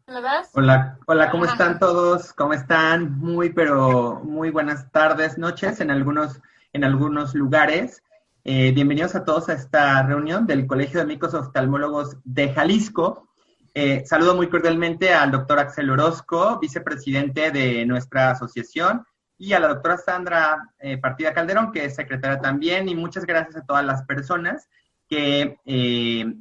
¿Me ves? Hola, hola, ¿cómo Ajá. están todos? ¿Cómo están? Pero muy buenas tardes, noches en algunos lugares. Bienvenidos a todos a esta reunión del Colegio de Médicos Oftalmólogos de Jalisco. Saludo muy cordialmente al doctor Axel Orozco, vicepresidente de nuestra asociación, y a la doctora Sandra Partida Calderón, que es secretaria también, y muchas gracias a todas las personas que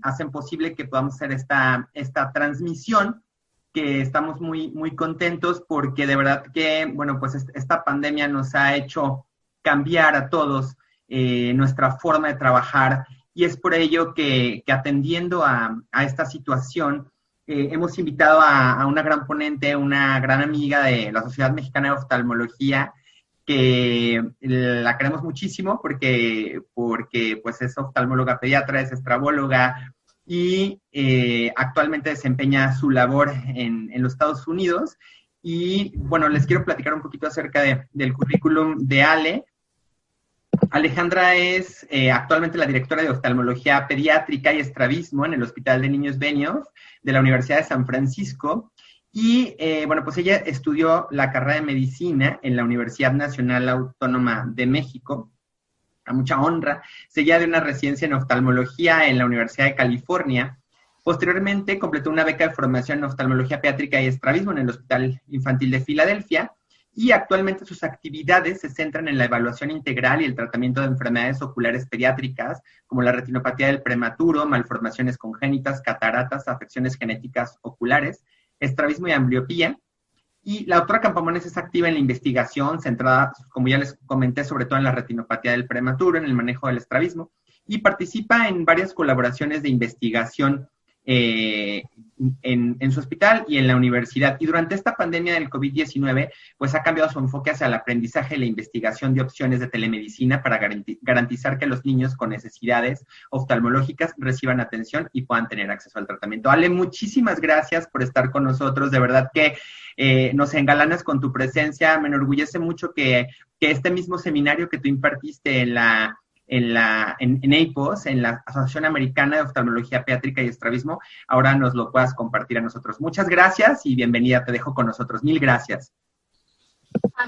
hacen posible que podamos hacer esta transmisión, que estamos muy, muy contentos porque de verdad que, bueno, pues esta pandemia nos ha hecho cambiar a todos nuestra forma de trabajar, y es por ello que atendiendo a esta situación, hemos invitado a una gran ponente, una gran amiga de la Sociedad Mexicana de Oftalmología, que la queremos muchísimo porque pues es oftalmóloga pediatra, es estrabóloga, y actualmente desempeña su labor en los Estados Unidos. Y bueno, les quiero platicar un poquito acerca del currículum de Ale. Alejandra es actualmente la directora de oftalmología pediátrica y estrabismo en el Hospital de Niños Benioff de la Universidad de San Francisco. Y bueno, pues ella estudió la carrera de medicina en la Universidad Nacional Autónoma de México, a mucha honra, seguida de una residencia en oftalmología en la Universidad de California. Posteriormente completó una beca de formación en oftalmología pediátrica y estrabismo en el Hospital Infantil de Filadelfia, y actualmente sus actividades se centran en la evaluación integral y el tratamiento de enfermedades oculares pediátricas, como la retinopatía del prematuro, malformaciones congénitas, cataratas, afecciones genéticas oculares, estrabismo y ambliopía. Y la doctora Campomones es activa en la investigación, centrada, como ya les comenté, sobre todo en la retinopatía del prematuro, en el manejo del estrabismo, y participa en varias colaboraciones de investigación en su hospital y en la universidad. Y durante esta pandemia del COVID-19, pues ha cambiado su enfoque hacia el aprendizaje y la investigación de opciones de telemedicina para garantizar que los niños con necesidades oftalmológicas reciban atención y puedan tener acceso al tratamiento. Ale, muchísimas gracias por estar con nosotros. De verdad que nos engalanas con tu presencia. Me enorgullece mucho que este mismo seminario que tú impartiste en APOS, en la Asociación Americana de Oftalmología Pediátrica y Estrabismo, ahora nos lo puedas compartir a nosotros. Muchas gracias y bienvenida, te dejo con nosotros. Mil gracias.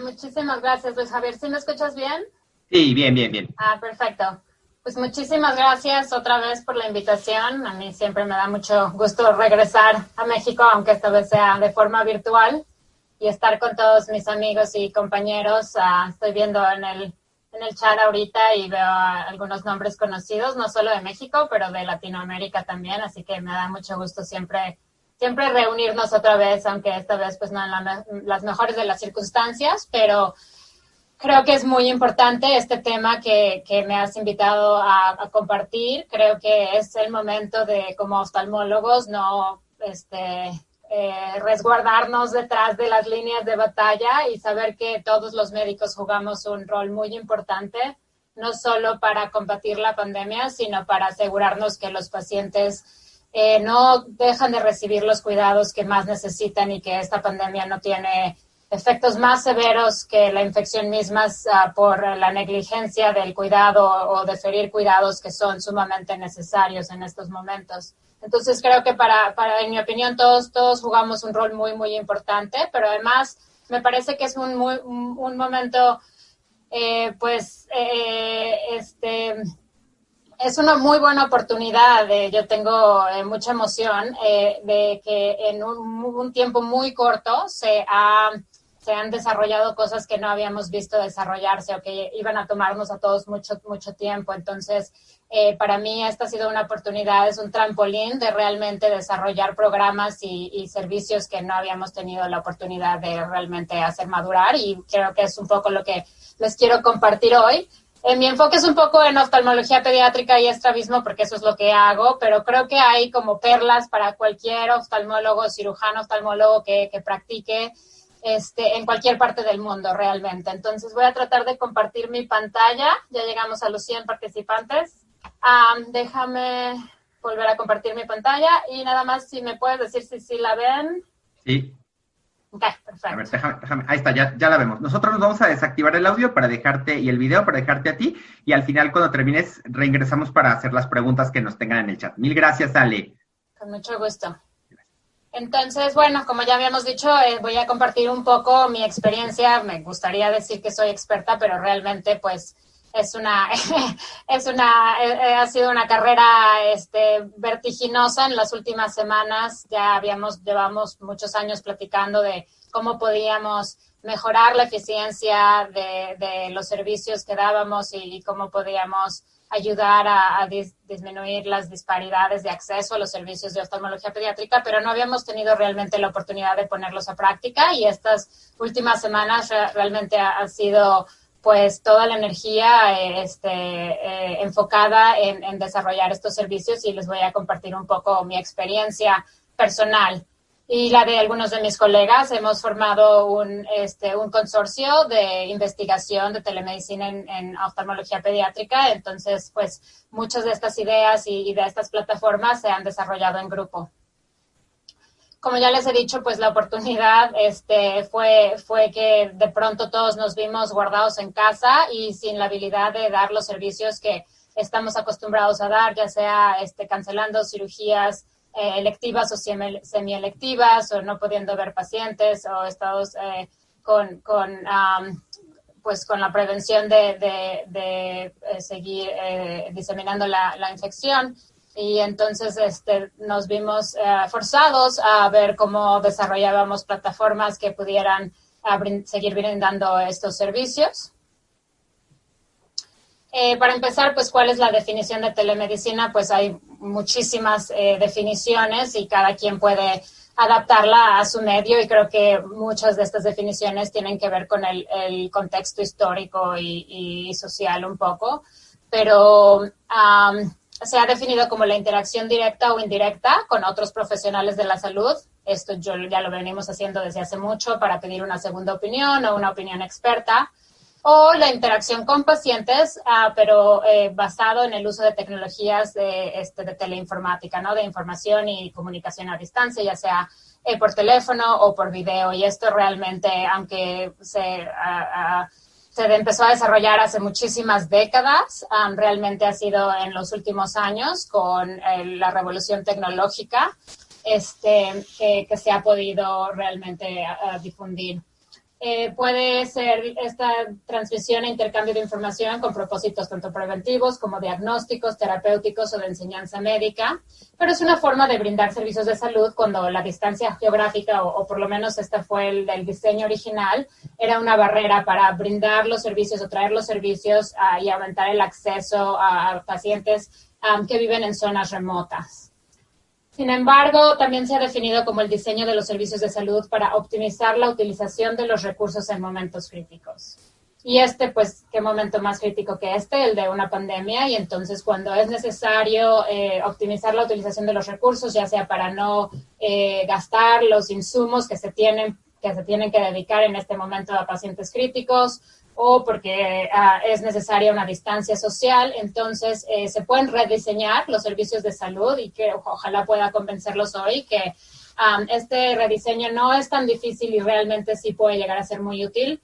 Muchísimas gracias, Luis Javier. ¿Sí me escuchas bien? Sí, bien, bien, bien. Perfecto. Pues muchísimas gracias otra vez por la invitación. A mí siempre me da mucho gusto regresar a México, aunque esta vez sea de forma virtual, y estar con todos mis amigos y compañeros. Estoy viendo en el chat ahorita y veo algunos nombres conocidos, no solo de México, pero de Latinoamérica también, así que me da mucho gusto siempre reunirnos otra vez, aunque esta vez pues no en las mejores de las circunstancias, pero creo que es muy importante este tema que me has invitado a compartir. Creo que es el momento de, como oftalmólogos, no resguardarnos detrás de las líneas de batalla y saber que todos los médicos jugamos un rol muy importante, no solo para combatir la pandemia, sino para asegurarnos que los pacientes no dejan de recibir los cuidados que más necesitan y que esta pandemia no tiene efectos más severos que la infección misma por la negligencia del cuidado o deferir cuidados que son sumamente necesarios en estos momentos. Entonces creo que en mi opinión, todos jugamos un rol muy, muy importante, pero además me parece que es un momento, es una muy buena oportunidad. Yo tengo mucha emoción de que en un tiempo muy corto se han desarrollado cosas que no habíamos visto desarrollarse o que iban a tomarnos a todos mucho, mucho tiempo. Entonces, para mí esta ha sido una oportunidad, es un trampolín de realmente desarrollar programas y servicios que no habíamos tenido la oportunidad de realmente hacer madurar, y creo que es un poco lo que les quiero compartir hoy. Mi enfoque es un poco en oftalmología pediátrica y estrabismo, porque eso es lo que hago, pero creo que hay como perlas para cualquier oftalmólogo, cirujano oftalmólogo que practique en cualquier parte del mundo realmente. Entonces voy a tratar de compartir mi pantalla. Ya llegamos a los 100 participantes. Déjame volver a compartir mi pantalla y nada más si me puedes decir si la ven. Sí. Ok, perfecto. A ver, déjame. Ahí está, ya la vemos. Nosotros nos vamos a desactivar el audio para dejarte, y el video para dejarte a ti, y al final, cuando termines, reingresamos para hacer las preguntas que nos tengan en el chat. Mil gracias, Ale. Con mucho gusto. Entonces, bueno, como ya habíamos dicho, voy a compartir un poco mi experiencia. Me gustaría decir que soy experta, pero realmente, pues, ha sido una carrera vertiginosa en las últimas semanas. Llevamos muchos años platicando de cómo podíamos mejorar la eficiencia de los servicios que dábamos y cómo podíamos ayudar a disminuir las disparidades de acceso a los servicios de oftalmología pediátrica, pero no habíamos tenido realmente la oportunidad de ponerlos a práctica, y estas últimas semanas realmente ha sido pues toda la energía enfocada en desarrollar estos servicios, y les voy a compartir un poco mi experiencia personal y la de algunos de mis colegas. Hemos formado un consorcio de investigación de telemedicina en oftalmología pediátrica. Entonces, pues, muchas de estas ideas y de estas plataformas se han desarrollado en grupo. Como ya les he dicho, pues la oportunidad fue que de pronto todos nos vimos guardados en casa y sin la habilidad de dar los servicios que estamos acostumbrados a dar, ya sea cancelando cirugías electivas o semielectivas, o no pudiendo ver pacientes, o estados con la prevención de seguir diseminando la infección. Y entonces nos vimos forzados a ver cómo desarrollábamos plataformas que pudieran seguir brindando estos servicios. Para empezar, pues, ¿cuál es la definición de telemedicina? Pues hay muchísimas definiciones y cada quien puede adaptarla a su medio, y creo que muchas de estas definiciones tienen que ver con el contexto histórico y social un poco, pero se ha definido como la interacción directa o indirecta con otros profesionales de la salud. Esto ya lo venimos haciendo desde hace mucho para pedir una segunda opinión o una opinión experta. O la interacción con pacientes, pero basado en el uso de tecnologías de teleinformática, ¿no? De información y comunicación a distancia, ya sea por teléfono o por video. Y esto realmente, aunque se empezó a desarrollar hace muchísimas décadas, realmente ha sido en los últimos años, con la revolución tecnológica, que se ha podido realmente difundir. Puede ser esta transmisión e intercambio de información con propósitos tanto preventivos como diagnósticos, terapéuticos o de enseñanza médica, pero es una forma de brindar servicios de salud cuando la distancia geográfica, o por lo menos este fue el diseño original, era una barrera para brindar los servicios o traer los servicios y aumentar el acceso a pacientes que viven en zonas remotas. Sin embargo, también se ha definido como el diseño de los servicios de salud para optimizar la utilización de los recursos en momentos críticos. Y pues, ¿qué momento más crítico que el de una pandemia? Y entonces, cuando es necesario optimizar la utilización de los recursos, ya sea para no gastar los insumos que se tienen que dedicar en este momento a pacientes críticos, o porque es necesaria una distancia social, entonces se pueden rediseñar los servicios de salud, y que ojalá pueda convencerlos hoy que este rediseño no es tan difícil y realmente sí puede llegar a ser muy útil.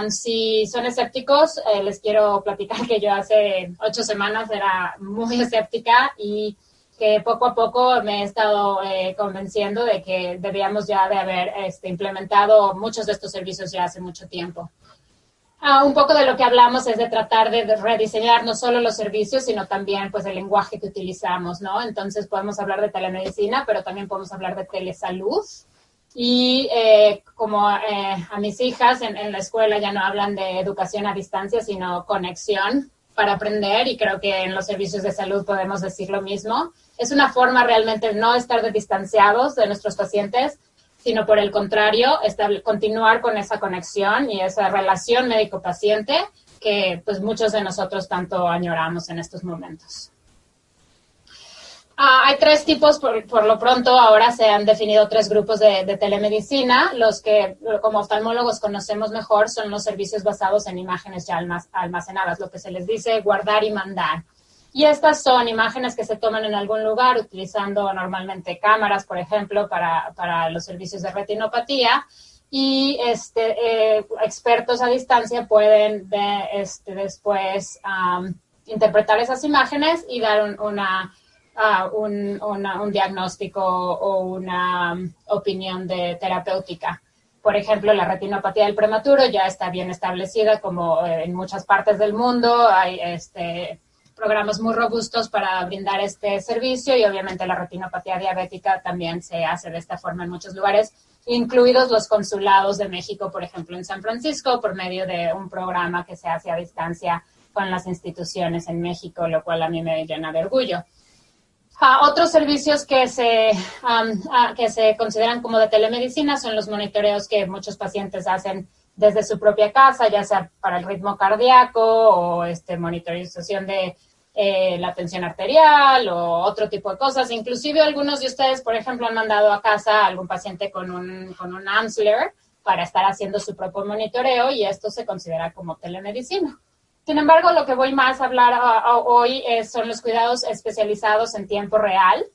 Si son escépticos, les quiero platicar que yo hace 8 semanas era muy escéptica, y que poco a poco me he estado convenciendo de que debíamos ya de haber implementado muchos de estos servicios ya hace mucho tiempo. Un poco de lo que hablamos es de tratar de rediseñar no solo los servicios, sino también, pues, el lenguaje que utilizamos, ¿no? Entonces podemos hablar de telemedicina, pero también podemos hablar de telesalud. Y como a mis hijas en la escuela ya no hablan de educación a distancia, sino conexión para aprender, y creo que en los servicios de salud podemos decir lo mismo. Es una forma realmente de no estar distanciados de nuestros pacientes, sino por el contrario, continuar con esa conexión y esa relación médico-paciente que, pues, muchos de nosotros tanto añoramos en estos momentos. Hay 3 tipos, por lo pronto. Ahora se han definido 3 grupos de telemedicina. Los que como oftalmólogos conocemos mejor son los servicios basados en imágenes ya almacenadas, lo que se les dice guardar y mandar. Y estas son imágenes que se toman en algún lugar utilizando normalmente cámaras, por ejemplo, para los servicios de retinopatía. Y expertos a distancia pueden después interpretar esas imágenes y dar un diagnóstico o una opinión terapéutica. Por ejemplo, la retinopatía del prematuro ya está bien establecida, como en muchas partes del mundo. Hay programas muy robustos para brindar este servicio, y obviamente la retinopatía diabética también se hace de esta forma en muchos lugares, incluidos los consulados de México, por ejemplo, en San Francisco, por medio de un programa que se hace a distancia con las instituciones en México, lo cual a mí me llena de orgullo. Otros servicios que se consideran como de telemedicina son los monitoreos que muchos pacientes hacen desde su propia casa, ya sea para el ritmo cardíaco o monitorización de la tensión arterial o otro tipo de cosas. Inclusive algunos de ustedes, por ejemplo, han mandado a casa a algún paciente con un Amsler para estar haciendo su propio monitoreo, y esto se considera como telemedicina. Sin embargo, lo que voy más a hablar hoy son los cuidados especializados en tiempo real,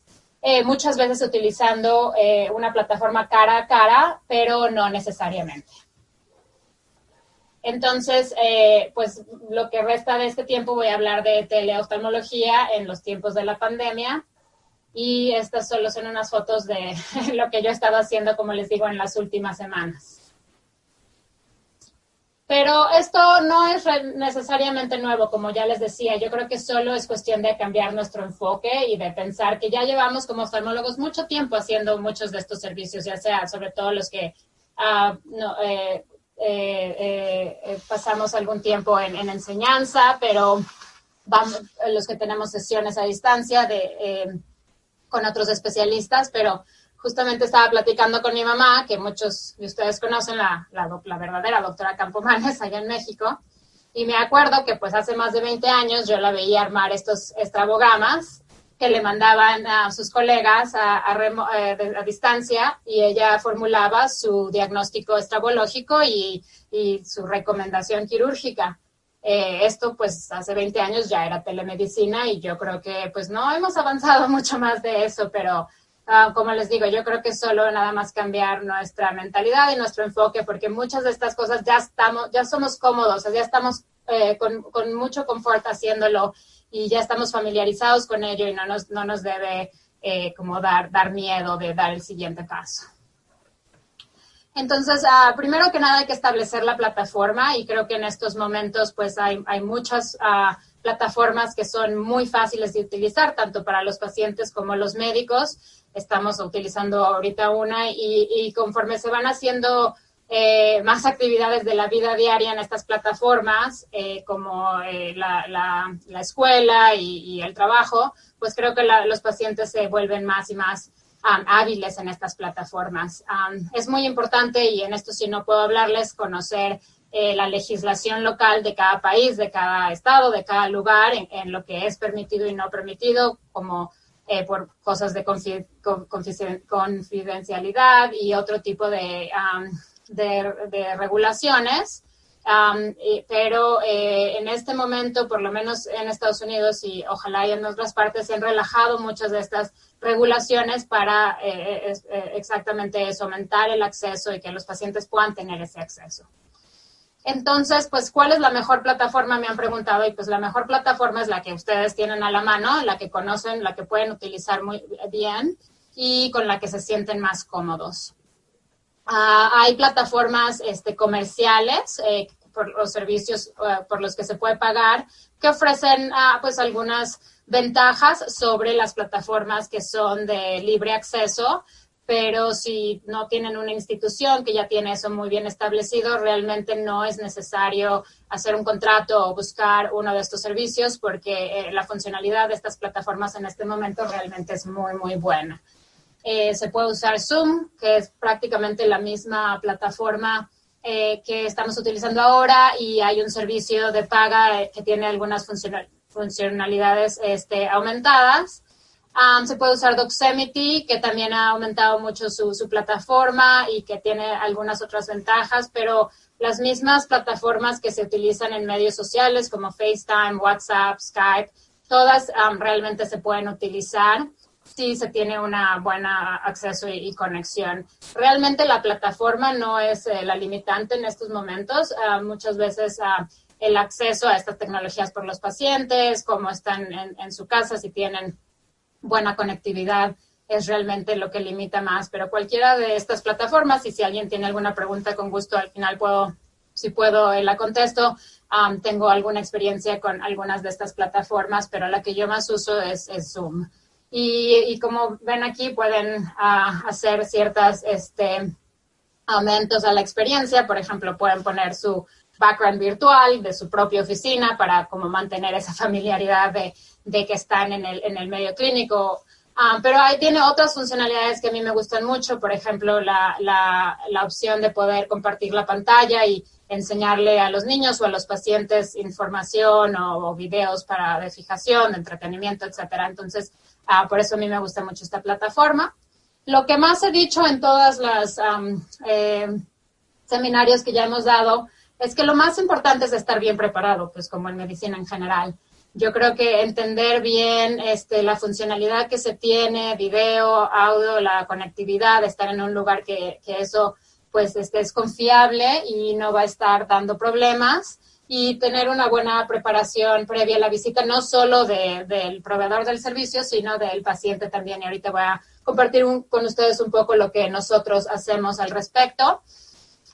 muchas veces utilizando una plataforma cara a cara, pero no necesariamente. Entonces, pues lo que resta de este tiempo voy a hablar de teleoftalmología en los tiempos de la pandemia, y estas solo son unas fotos de lo que yo he estado haciendo, como les digo, en las últimas semanas. Pero esto no es necesariamente nuevo, como ya les decía. Yo creo que solo es cuestión de cambiar nuestro enfoque y de pensar que ya llevamos como oftalmólogos mucho tiempo haciendo muchos de estos servicios, ya sea sobre todo los que pasamos algún tiempo en enseñanza, pero los que tenemos sesiones a distancia con otros especialistas, pero justamente estaba platicando con mi mamá, que muchos de ustedes conocen, la verdadera doctora Campomanes allá en México, y me acuerdo que pues hace más de 20 años yo la veía armar estos estrabogramas que le mandaban a sus colegas a distancia, y ella formulaba su diagnóstico estrabológico y su recomendación quirúrgica. Esto pues hace 20 años ya era telemedicina, y yo creo que pues no hemos avanzado mucho más de eso, pero como les digo, yo creo que solo nada más cambiar nuestra mentalidad y nuestro enfoque, porque muchas de estas cosas ya somos cómodos, ya estamos con mucho confort haciéndolo, y ya estamos familiarizados con ello, y no nos debe como dar miedo de dar el siguiente paso. Entonces, primero que nada hay que establecer la plataforma, y creo que en estos momentos pues hay muchas plataformas que son muy fáciles de utilizar, tanto para los pacientes como los médicos. Estamos utilizando ahorita una, y conforme se van haciendo más actividades de la vida diaria en estas plataformas, como la escuela y el trabajo, pues creo que los pacientes se vuelven más y más hábiles en estas plataformas. Es muy importante, y en esto sí no puedo hablarles, conocer la legislación local de cada país, de cada estado, de cada lugar, en lo que es permitido y no permitido, como por cosas de confidencialidad y otro tipo de regulaciones. Pero en este momento, por lo menos en Estados Unidos, y ojalá y en otras partes, se han relajado muchas de estas regulaciones para exactamente eso, aumentar el acceso y que los pacientes puedan tener ese acceso. Entonces, pues, ¿cuál es la mejor plataforma? Me han preguntado, y pues la mejor plataforma es la que ustedes tienen a la mano, la que conocen, la que pueden utilizar muy bien y con la que se sienten más cómodos. Hay plataformas comerciales por los servicios por los que se puede pagar, que ofrecen pues algunas ventajas sobre las plataformas que son de libre acceso, pero si no tienen una institución que ya tiene eso muy bien establecido, realmente no es necesario hacer un contrato o buscar uno de estos servicios, porque la funcionalidad de estas plataformas en este momento realmente es muy, muy buena. Se puede usar Zoom, que es prácticamente la misma plataforma que estamos utilizando ahora, y hay un servicio de paga que tiene algunas funcionalidades aumentadas. Se puede usar Doximity, que también ha aumentado mucho su plataforma y que tiene algunas otras ventajas, pero las mismas plataformas que se utilizan en medios sociales como FaceTime, WhatsApp, Skype, todas realmente se pueden utilizar si se tiene una buena acceso y conexión. Realmente la plataforma no es la limitante en estos momentos. Muchas veces el acceso a estas tecnologías por los pacientes, como están en su casa, si tienen buena conectividad es realmente lo que limita más. Pero cualquiera de estas plataformas, y si alguien tiene alguna pregunta, con gusto al final si puedo, la contesto. Tengo alguna experiencia con algunas de estas plataformas, pero la que yo más uso es Zoom. Y como ven aquí, pueden hacer ciertas aumentos a la experiencia. Por ejemplo, pueden poner su background virtual de su propia oficina para como mantener esa familiaridad de que están en el medio clínico. Pero ahí tiene otras funcionalidades que a mí me gustan mucho. Por ejemplo, la opción de poder compartir la pantalla y enseñarle a los niños o a los pacientes información o videos de fijación, de entretenimiento, etcétera. Entonces, por eso a mí me gusta mucho esta plataforma. Lo que más he dicho en todas las seminarios que ya hemos dado es que lo más importante es estar bien preparado, pues como en medicina en general. Yo creo que entender bien la funcionalidad que se tiene, video, audio, la conectividad, estar en un lugar que eso pues es confiable y no va a estar dando problemas, y tener una buena preparación previa a la visita, no solo del proveedor del servicio, sino del paciente también. Y ahorita voy a compartir con ustedes un poco lo que nosotros hacemos al respecto.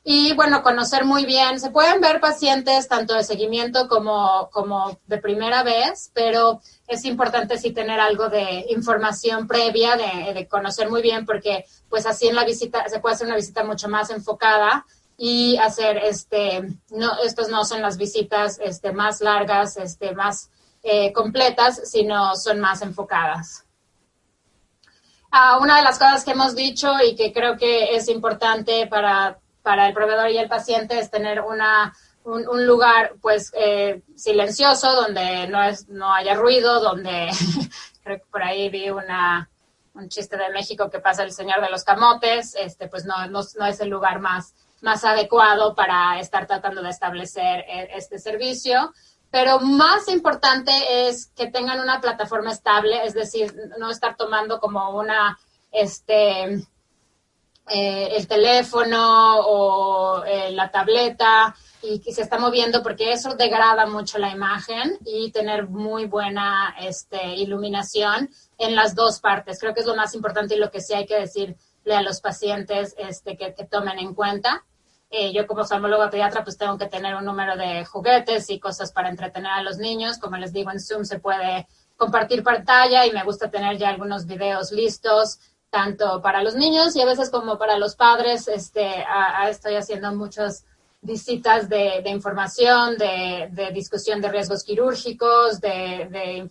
Y bueno, conocer muy bien, se pueden ver pacientes tanto de seguimiento como de primera vez, pero es importante sí tener algo de información previa, de conocer muy bien, porque pues así en la visita se puede hacer una visita mucho más enfocada y hacer, estos no son las visitas más largas, más completas, sino son más enfocadas. Una de las cosas que hemos dicho y que creo que es importante para el proveedor y el paciente es tener un lugar pues silencioso, donde no haya ruido, donde creo que por ahí vi un chiste de México que pasa el señor de los camotes, pues no es el lugar más adecuado para estar tratando de establecer este servicio. Pero más importante es que tengan una plataforma estable, es decir, no estar tomando como el teléfono o la tableta y que se está moviendo, porque eso degrada mucho la imagen, y tener muy buena iluminación en las dos partes. Creo que es lo más importante y lo que sí hay que decirle a los pacientes que tomen en cuenta. Yo como oftalmóloga pediatra pues tengo que tener un número de juguetes y cosas para entretener a los niños. Como les digo, en Zoom se puede compartir pantalla y me gusta tener ya algunos videos listos, tanto para los niños y a veces como para los padres. Estoy haciendo muchas visitas de información, de discusión de riesgos quirúrgicos, de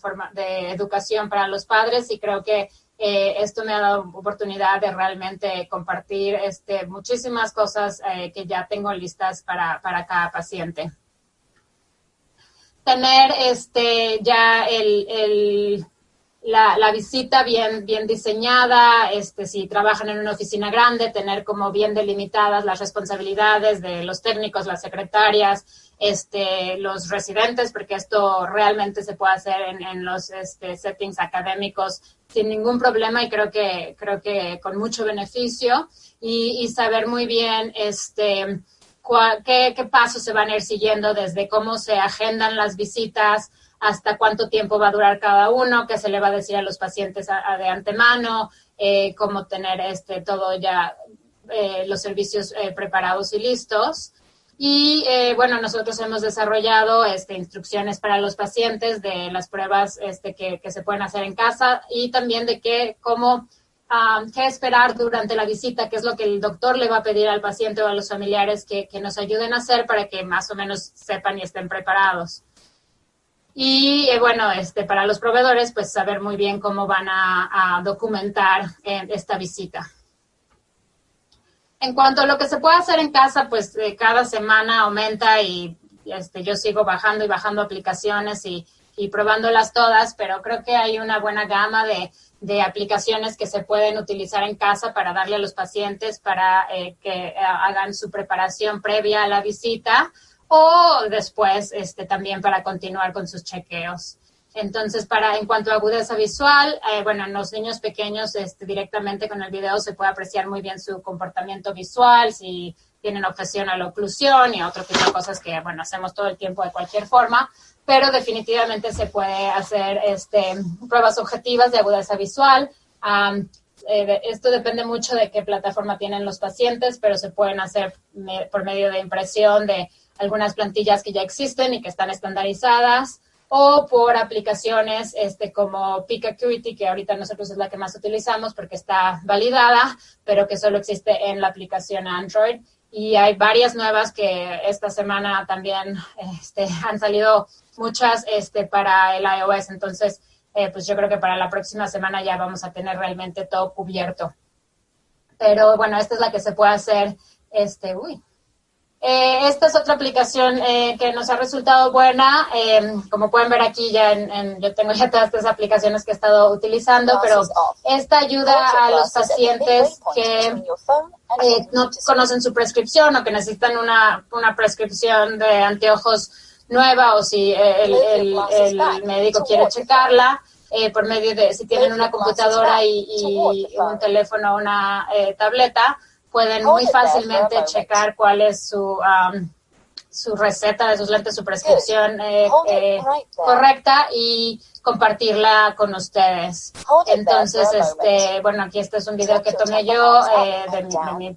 educación para los padres, y creo que esto me ha dado oportunidad de realmente compartir muchísimas cosas que ya tengo listas para cada paciente. Tener ya la visita bien diseñada, si trabajan en una oficina grande, tener como bien delimitadas las responsabilidades de los técnicos, las secretarias, los residentes, porque esto realmente se puede hacer en los settings académicos sin ningún problema, y creo que con mucho beneficio, y saber muy bien qué pasos se van a ir siguiendo, desde cómo se agendan las visitas hasta cuánto tiempo va a durar cada uno, qué se le va a decir a los pacientes de antemano, cómo tener todo ya, los servicios preparados y listos. Y bueno, nosotros hemos desarrollado instrucciones para los pacientes de las pruebas que se pueden hacer en casa, y también de qué esperar durante la visita, qué es lo que el doctor le va a pedir al paciente o a los familiares que nos ayuden a hacer para que más o menos sepan y estén preparados. Y bueno, para los proveedores, pues saber muy bien cómo van a documentar esta visita. En cuanto a lo que se puede hacer en casa, pues cada semana aumenta, y yo sigo bajando y bajando aplicaciones y probándolas todas, pero creo que hay una buena gama de aplicaciones que se pueden utilizar en casa para darle a los pacientes para que hagan su preparación previa a la visita, o después también para continuar con sus chequeos. Entonces, en cuanto a agudeza visual, bueno, en los niños pequeños directamente con el video se puede apreciar muy bien su comportamiento visual, si tienen obsesión a la oclusión y otro tipo de cosas que, bueno, hacemos todo el tiempo de cualquier forma, pero definitivamente se puede hacer pruebas objetivas de agudeza visual. Esto depende mucho de qué plataforma tienen los pacientes, pero se pueden hacer por medio de impresión de algunas plantillas que ya existen y que están estandarizadas, o por aplicaciones como Peak Acuity, que ahorita nosotros es la que más utilizamos porque está validada, pero que solo existe en la aplicación Android. Y hay varias nuevas que esta semana también han salido muchas para el iOS. Entonces, pues yo creo que para la próxima semana ya vamos a tener realmente todo cubierto. Pero bueno, esta es la que se puede hacer. Esta es otra aplicación que nos ha resultado buena. Como pueden ver aquí, yo tengo ya todas estas aplicaciones que he estado utilizando, pero esta ayuda a los pacientes que no conocen su prescripción o que necesitan una prescripción de anteojos nueva, o si el médico quiere checarla por medio de, si tienen una computadora y un teléfono o una tableta, pueden muy fácilmente checar cuál es su receta de sus lentes, su prescripción correcta, y compartirla con ustedes. Entonces, bueno, aquí este es un video que tomé yo de mis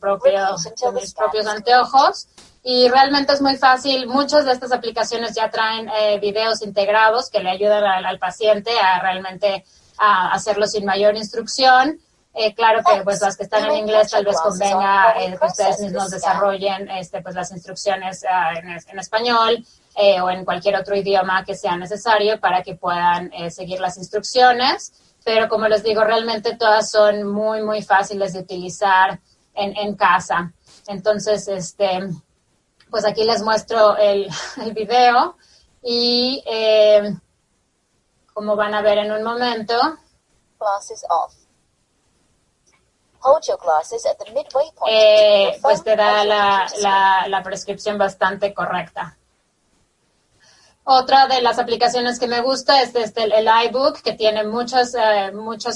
propios anteojos, y realmente es muy fácil. Muchas de estas aplicaciones ya traen videos integrados que le ayudan al paciente a realmente a hacerlo sin mayor instrucción. Claro que pues las que están en inglés tal vez convenga que ustedes mismos desarrollen pues las instrucciones en español o en cualquier otro idioma que sea necesario para que puedan seguir las instrucciones. Pero como les digo, realmente todas son muy, muy fáciles de utilizar en casa. Entonces, pues aquí les muestro el video y como van a ver en un momento. Glasses off. Hold your glasses at the midway point pues te da la prescripción bastante correcta. Otra de las aplicaciones que me gusta es el iBook, que tiene muchas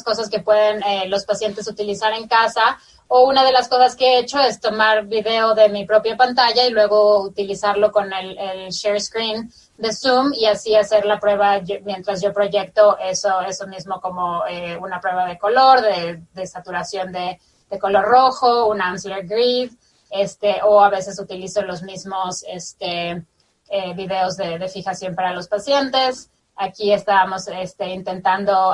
cosas que pueden los pacientes utilizar en casa. O una de las cosas que he hecho es tomar video de mi propia pantalla y luego utilizarlo con el share screen de Zoom, y así hacer la prueba mientras yo proyecto eso mismo, como una prueba de color, de saturación de color rojo, un Amsler grid, o a veces utilizo los mismos videos de fijación para los pacientes. Aquí estábamos intentando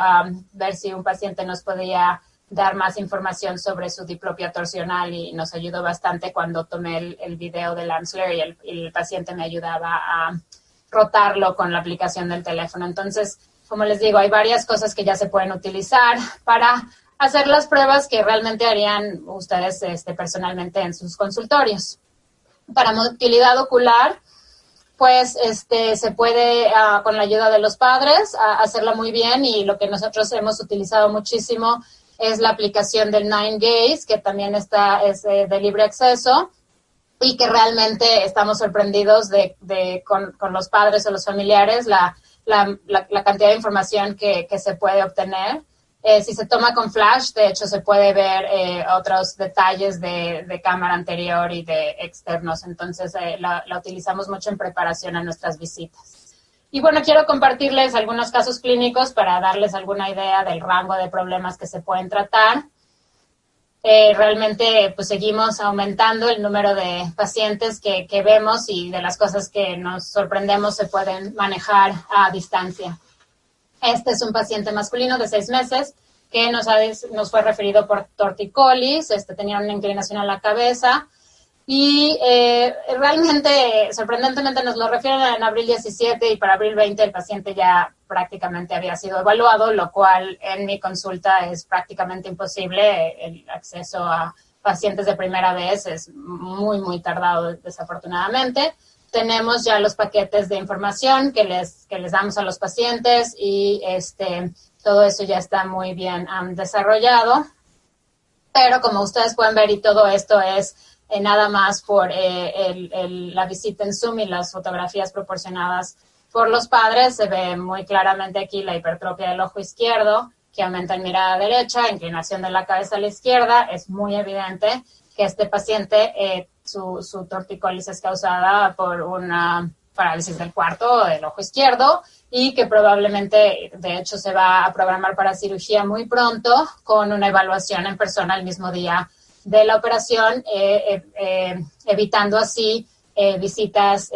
ver si un paciente nos podía dar más información sobre su diplopia torsional, y nos ayudó bastante cuando tomé el video del Amsler y el paciente me ayudaba a rotarlo con la aplicación del teléfono. Entonces, como les digo, hay varias cosas que ya se pueden utilizar para hacer las pruebas que realmente harían ustedes personalmente en sus consultorios. Para motilidad ocular, pues se puede, con la ayuda de los padres, hacerla muy bien, y lo que nosotros hemos utilizado muchísimo es la aplicación del 9Gaze, que también es de libre acceso, y que realmente estamos sorprendidos con los padres o los familiares la cantidad de información que se puede obtener. Si se toma con flash, de hecho, se puede ver otros detalles de cámara anterior y de externos. Entonces, la utilizamos mucho en preparación a nuestras visitas. Y bueno, quiero compartirles algunos casos clínicos para darles alguna idea del rango de problemas que se pueden tratar. Realmente, pues seguimos aumentando el número de pacientes que vemos, y de las cosas que nos sorprendemos se pueden manejar a distancia. Este es un paciente masculino de 6 meses que nos fue referido por torticolis. Tenía una inclinación a la cabeza y realmente, sorprendentemente, nos lo refieren en abril 17, y para abril 20 el paciente ya prácticamente había sido evaluado, lo cual en mi consulta es prácticamente imposible. El acceso a pacientes de primera vez es muy, muy tardado, desafortunadamente. Tenemos ya los paquetes de información que les damos a los pacientes, y todo eso ya está muy bien desarrollado. Pero como ustedes pueden ver, y todo esto es nada más por la visita en Zoom y las fotografías proporcionadas por los padres, se ve muy claramente aquí la hipertrofia del ojo izquierdo, que aumenta en mirada derecha, inclinación de la cabeza a la izquierda. Es muy evidente que este paciente, su tortícolis es causada por una parálisis del cuarto del ojo izquierdo y que probablemente, de hecho, se va a programar para cirugía muy pronto con una evaluación en persona el mismo día de la operación, evitando así visitas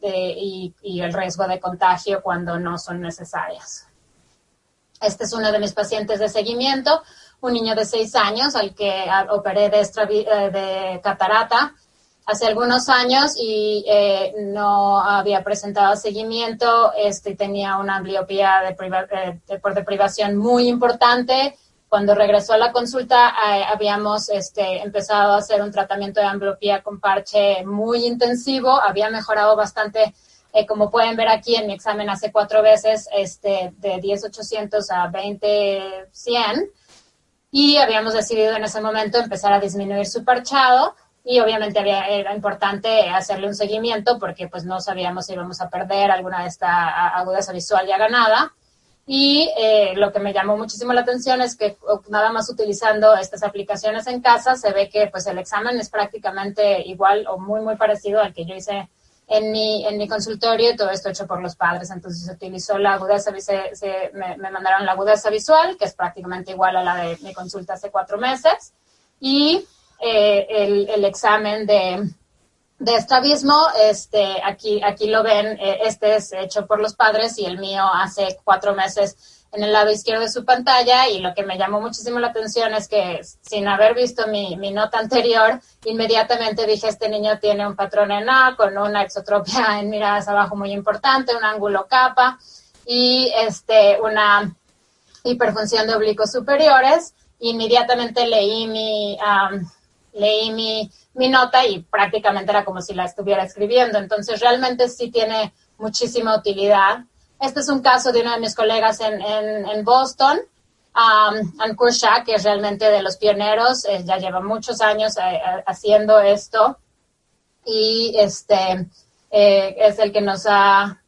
y el riesgo de contagio cuando no son necesarias. Este es uno de mis pacientes de seguimiento, un niño de 6 años al que operé de catarata hace algunos años y no había presentado seguimiento, tenía una ambliopía por deprivación muy importante. Cuando regresó a la consulta habíamos empezado a hacer un tratamiento de ambliopía con parche muy intensivo, había mejorado bastante. Como pueden ver aquí en mi examen hace 4 veces de 10,800 a 20,100 y habíamos decidido en ese momento empezar a disminuir su parchado y obviamente era importante hacerle un seguimiento porque pues no sabíamos si íbamos a perder alguna de esta agudeza visual ya ganada. Y lo que me llamó muchísimo la atención es que nada más utilizando estas aplicaciones en casa se ve que pues el examen es prácticamente igual o muy muy parecido al que yo hice en mi consultorio y todo esto hecho por los padres. Entonces se utilizó la agudeza, me mandaron la agudeza visual, que es prácticamente igual a la de mi consulta hace 4 meses, y el examen de estrabismo, aquí lo ven, este es hecho por los padres y el mío hace 4 meses en el lado izquierdo de su pantalla, y lo que me llamó muchísimo la atención es que sin haber visto mi nota anterior, inmediatamente dije, este niño tiene un patrón en A con una exotropia en miradas abajo muy importante, un ángulo kappa y una hiperfunción de oblicuos superiores. Inmediatamente leí mi nota y prácticamente era como si la estuviera escribiendo. Entonces, realmente sí tiene muchísima utilidad. Este es un caso de uno de mis colegas en Boston, Ankur Shah, que es realmente de los pioneros, ya lleva muchos años haciendo esto y es el que nos ha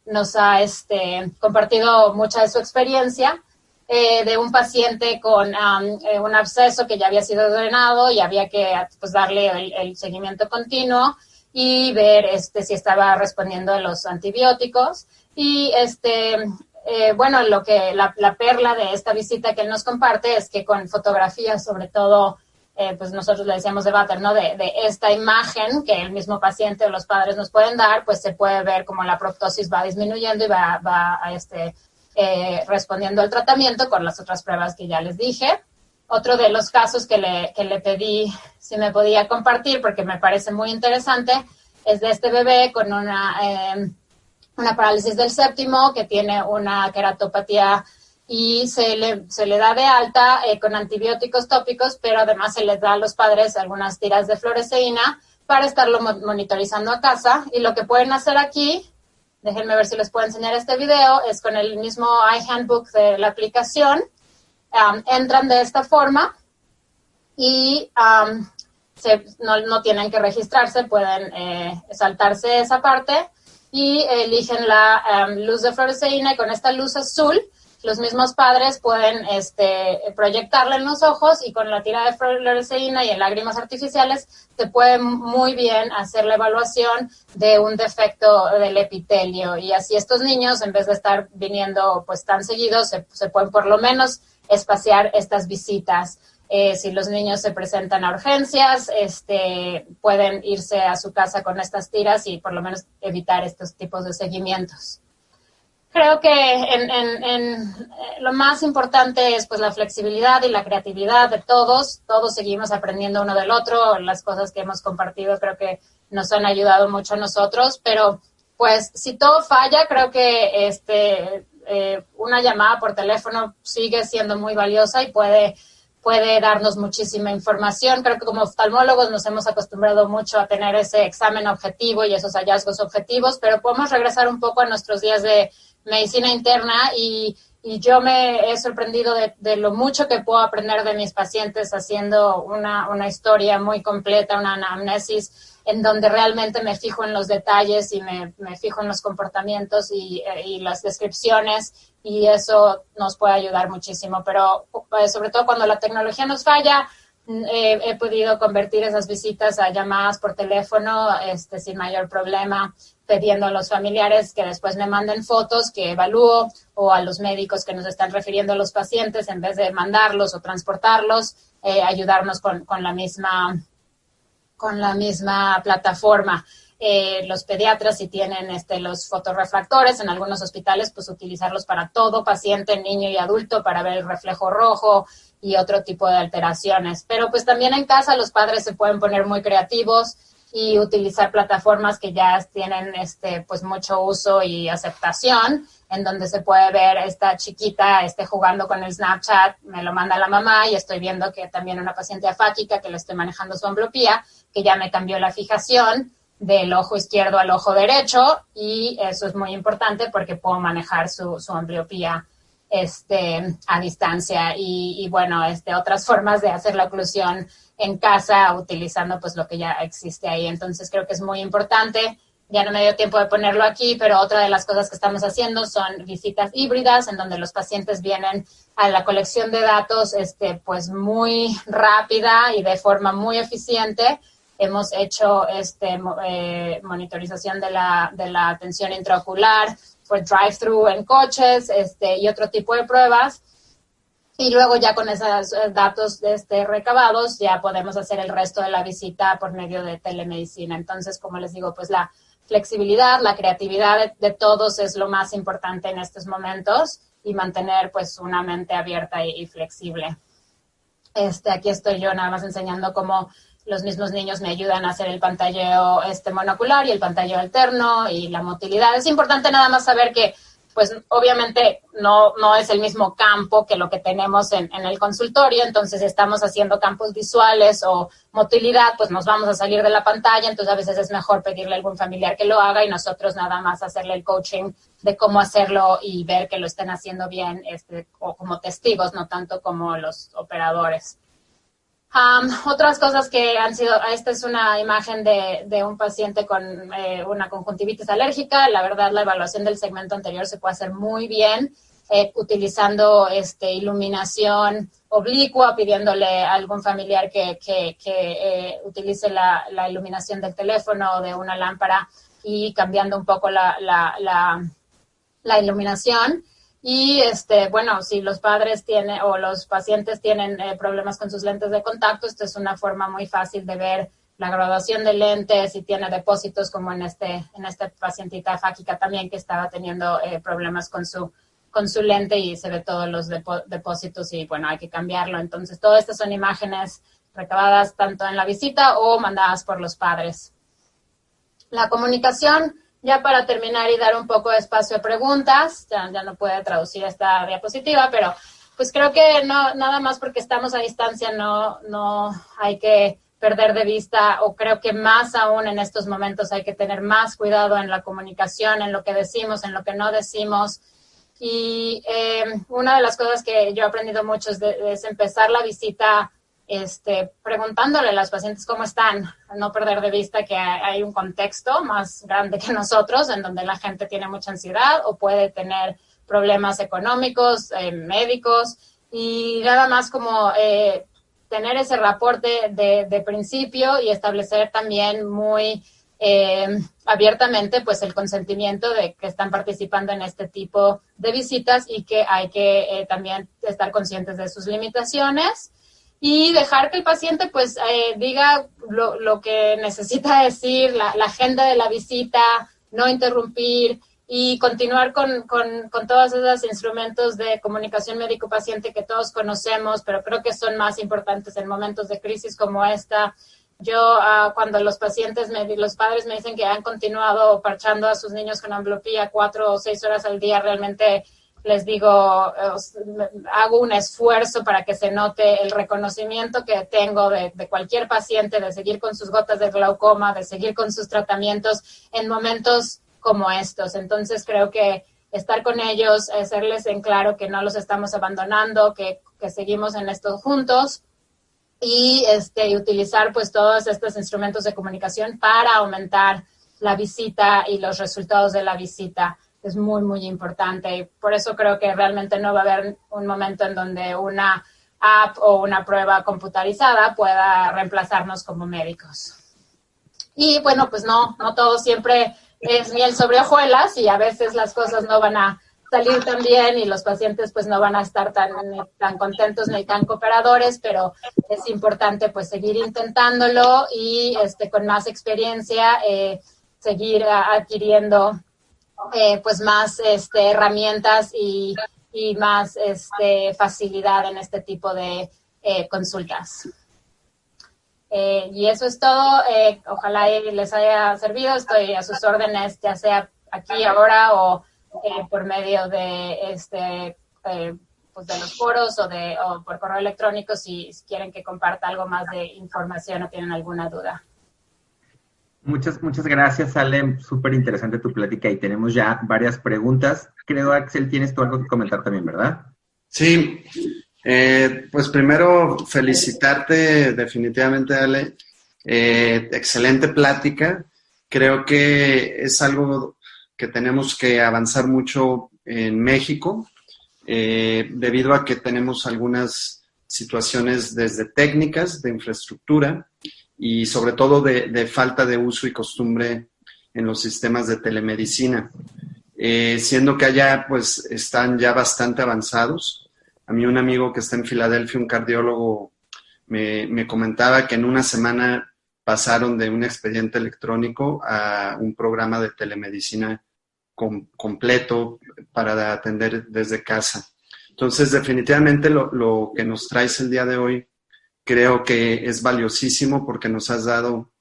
compartido mucha de su experiencia. De un paciente con un absceso que ya había sido drenado y había que pues, darle el seguimiento continuo y ver si estaba respondiendo a los antibióticos. Y bueno, la perla de esta visita que él nos comparte es que con fotografías, sobre todo, pues nosotros le decíamos de Vater, ¿no? De esta imagen que el mismo paciente o los padres nos pueden dar, pues se puede ver cómo la proptosis va disminuyendo y va respondiendo al tratamiento con las otras pruebas que ya les dije. Otro de los casos que le pedí si me podía compartir, porque me parece muy interesante, es de este bebé con una parálisis del séptimo que tiene una queratopatía y se le da de alta con antibióticos tópicos, pero además se les da a los padres algunas tiras de fluoresceína para estarlo monitorizando a casa. Y lo que pueden hacer aquí, déjenme ver si les puedo enseñar este video, es con el mismo iHandbook de la aplicación. Entran de esta forma y no tienen que registrarse, pueden saltarse esa parte y eligen la luz de fluoresceína, y con esta luz azul los mismos padres pueden proyectarla en los ojos, y con la tira de fluoresceína y en lágrimas artificiales se puede muy bien hacer la evaluación de un defecto del epitelio, y así estos niños, en vez de estar viniendo pues tan seguidos, se pueden por lo menos espaciar estas visitas. Si los niños se presentan a urgencias, pueden irse a su casa con estas tiras y por lo menos evitar estos tipos de seguimientos. Creo que lo más importante es pues la flexibilidad y la creatividad de todos. Todos seguimos aprendiendo uno del otro. Las cosas que hemos compartido creo que nos han ayudado mucho a nosotros, pero pues si todo falla, creo que una llamada por teléfono sigue siendo muy valiosa y puede darnos muchísima información. Creo que como oftalmólogos nos hemos acostumbrado mucho a tener ese examen objetivo y esos hallazgos objetivos, pero podemos regresar un poco a nuestros días de medicina interna y yo me he sorprendido de lo mucho que puedo aprender de mis pacientes haciendo una historia muy completa, una anamnesis en donde realmente me fijo en los detalles y me fijo en los comportamientos y las descripciones, y eso nos puede ayudar muchísimo. Pero sobre todo cuando la tecnología nos falla, he podido convertir esas visitas a llamadas por teléfono sin mayor problema, pidiendo a los familiares que después me manden fotos que evalúo, o a los médicos que nos están refiriendo a los pacientes, en vez de mandarlos o transportarlos, ayudarnos con la misma plataforma. Los pediatras, si tienen los fotorrefractores en algunos hospitales, pues utilizarlos para todo paciente, niño y adulto, para ver el reflejo rojo y otro tipo de alteraciones. Pero pues también en casa los padres se pueden poner muy creativos y utilizar plataformas que ya tienen pues mucho uso y aceptación, en donde se puede ver esta chiquita jugando con el Snapchat, me lo manda la mamá, y estoy viendo que también una paciente afáquica que le estoy manejando su ambliopía, que ya me cambió la fijación del ojo izquierdo al ojo derecho, y eso es muy importante porque puedo manejar su ambliopía a distancia, y bueno, otras formas de hacer la oclusión en casa utilizando pues lo que ya existe ahí. Entonces creo que es muy importante. Ya no me dio tiempo de ponerlo aquí, pero otra de las cosas que estamos haciendo son visitas híbridas, en donde los pacientes vienen a la colección de datos pues muy rápida y de forma muy eficiente. Hemos hecho monitorización de la atención intraocular por drive-thru en coches y otro tipo de pruebas. Y luego ya con esos datos recabados ya podemos hacer el resto de la visita por medio de telemedicina. Entonces, como les digo, pues la flexibilidad, la creatividad de todos es lo más importante en estos momentos, y mantener pues una mente abierta y flexible. Aquí estoy yo nada más enseñando cómo los mismos niños me ayudan a hacer el pantalleo monocular y el pantalleo alterno y la motilidad. Es importante nada más saber que pues obviamente no es el mismo campo que lo que tenemos en el consultorio. Entonces estamos haciendo campos visuales o motilidad, pues nos vamos a salir de la pantalla, entonces a veces es mejor pedirle a algún familiar que lo haga y nosotros nada más hacerle el coaching de cómo hacerlo y ver que lo estén haciendo bien, o como testigos, no tanto como los operadores. Otras cosas que han sido, esta es una imagen de un paciente con una conjuntivitis alérgica. La verdad, la evaluación del segmento anterior se puede hacer muy bien utilizando iluminación oblicua, pidiéndole a algún familiar que utilice la iluminación del teléfono o de una lámpara, y cambiando un poco la iluminación. Y bueno, si los padres tienen o los pacientes tienen problemas con sus lentes de contacto, esta es una forma muy fácil de ver la graduación de lentes, si tiene depósitos, como en esta pacientita afáquica también, que estaba teniendo problemas con su lente, y se ve todos los depósitos, y bueno, hay que cambiarlo. Entonces, todas estas son imágenes recabadas tanto en la visita o mandadas por los padres. La comunicación, ya para terminar y dar un poco de espacio a preguntas, ya no puedo traducir esta diapositiva, pero pues creo que nada más porque estamos a distancia no hay que perder de vista, o creo que más aún en estos momentos hay que tener más cuidado en la comunicación, en lo que decimos, en lo que no decimos. Y una de las cosas que yo he aprendido mucho es empezar la visita preguntándole a los pacientes cómo están, no perder de vista que hay un contexto más grande que nosotros, en donde la gente tiene mucha ansiedad o puede tener problemas económicos, médicos, y nada más como tener ese reporte de principio, y establecer también muy abiertamente pues el consentimiento de que están participando en este tipo de visitas, y que hay que también estar conscientes de sus limitaciones, y dejar que el paciente pues diga lo que necesita decir, la agenda de la visita, no interrumpir, y continuar con todos esos instrumentos de comunicación médico-paciente que todos conocemos, pero creo que son más importantes en momentos de crisis como esta. Yo, cuando los padres me dicen que han continuado parchando a sus niños con ambliopía 4 o 6 horas al día, realmente les digo, hago un esfuerzo para que se note el reconocimiento que tengo de cualquier paciente, de seguir con sus gotas de glaucoma, de seguir con sus tratamientos en momentos como estos. Entonces creo que estar con ellos, hacerles en claro que no los estamos abandonando, que seguimos en esto juntos, y utilizar pues todos estos instrumentos de comunicación para aumentar la visita y los resultados de la visita. Es muy, muy importante. Por eso creo que realmente no va a haber un momento en donde una app o una prueba computarizada pueda reemplazarnos como médicos. Y bueno, pues no todo siempre es miel sobre hojuelas y a veces las cosas no van a salir tan bien y los pacientes pues no van a estar tan contentos ni tan cooperadores, pero es importante pues seguir intentándolo y con más experiencia seguir adquiriendo pues más herramientas y más facilidad en este tipo de consultas. Y eso es todo. Ojalá les haya servido. Estoy a sus órdenes, ya sea aquí ahora o por medio de pues de los foros o por correo electrónico si quieren que comparta algo más de información o tienen alguna duda. Muchas gracias, Ale. Súper interesante tu plática y tenemos ya varias preguntas. Creo, Axel, tienes tú algo que comentar también, ¿verdad? Sí. Pues primero felicitarte definitivamente, Ale. Excelente plática. Creo que es algo que tenemos que avanzar mucho en México, debido a que tenemos algunas situaciones desde técnicas, de infraestructura y sobre todo de falta de uso y costumbre en los sistemas de telemedicina, siendo que allá pues están ya bastante avanzados. A mí un amigo que está en Filadelfia, un cardiólogo, me comentaba que en una semana pasaron de un expediente electrónico a un programa de telemedicina completo para atender desde casa. Entonces, definitivamente lo que nos traes el día de hoy creo que es valiosísimo porque nos has dado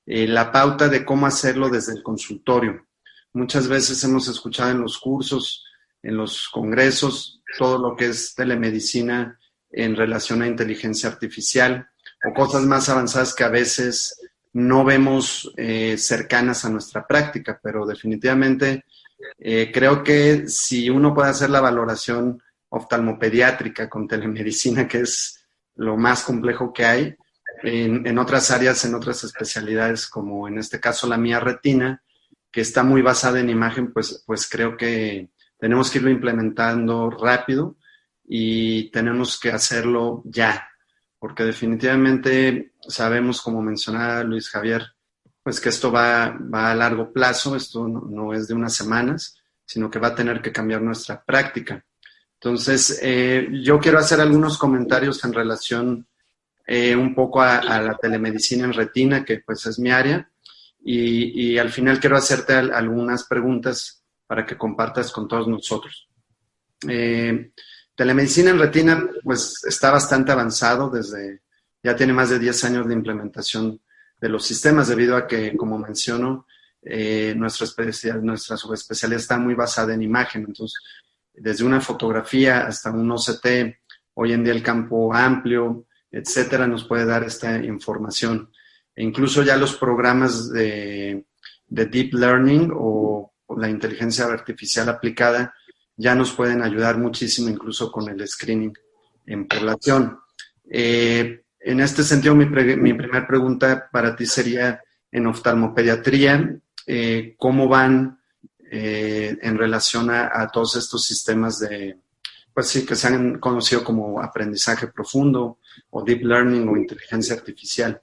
la pauta de cómo hacerlo desde el consultorio. Muchas veces hemos escuchado en los cursos, en los congresos, todo lo que es telemedicina en relación a inteligencia artificial o cosas más avanzadas que a veces no vemos cercanas a nuestra práctica, pero definitivamente creo que si uno puede hacer la valoración oftalmopediátrica con telemedicina, que es lo más complejo que hay, en otras áreas, en otras especialidades, como en este caso la mía retina, que está muy basada en imagen, pues creo que tenemos que irlo implementando rápido y tenemos que hacerlo ya, porque definitivamente sabemos, como mencionaba Luis Javier, pues que esto va a largo plazo, esto no es de unas semanas, sino que va a tener que cambiar nuestra práctica. Entonces, yo quiero hacer algunos comentarios en relación un poco a la telemedicina en retina, que pues es mi área, y al final quiero hacerte algunas preguntas para que compartas con todos nosotros. Telemedicina en retina pues está bastante avanzado, ya tiene más de 10 años de implementación de los sistemas, debido a que, como menciono, nuestra subespecialidad está muy basada en imagen. Entonces, desde una fotografía hasta un OCT, hoy en día el campo amplio, etcétera, nos puede dar esta información. E incluso ya los programas de Deep Learning o la inteligencia artificial aplicada ya nos pueden ayudar muchísimo, incluso con el screening en población. En este sentido, mi primera pregunta para ti sería, en oftalmopediatría, ¿cómo van en relación a todos estos sistemas pues sí, que se han conocido como aprendizaje profundo o deep learning o inteligencia artificial?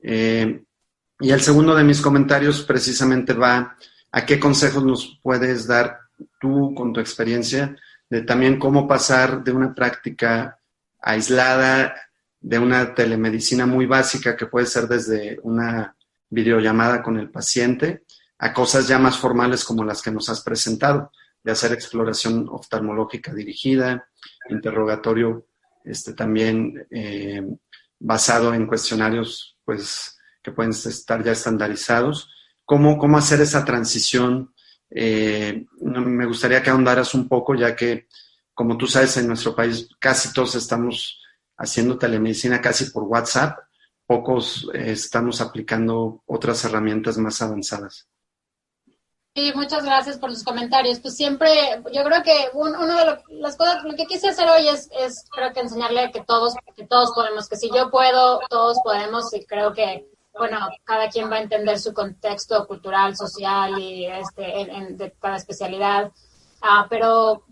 Y el segundo de mis comentarios precisamente va a qué consejos nos puedes dar tú con tu experiencia de también cómo pasar de una práctica aislada, de una telemedicina muy básica que puede ser desde una videollamada con el paciente, a cosas ya más formales como las que nos has presentado, de hacer exploración oftalmológica dirigida, interrogatorio también basado en cuestionarios pues que pueden estar ya estandarizados. ¿Cómo hacer esa transición? Me gustaría que ahondaras un poco, ya que, como tú sabes, en nuestro país casi todos estamos haciendo telemedicina casi por WhatsApp, pocos estamos aplicando otras herramientas más avanzadas. Sí, muchas gracias por sus comentarios. Pues siempre, yo creo que uno de las cosas, lo que quise hacer hoy es creo que enseñarle que todos podemos, que si yo puedo, todos podemos, y creo que, bueno, cada quien va a entender su contexto cultural, social y de cada especialidad. Pero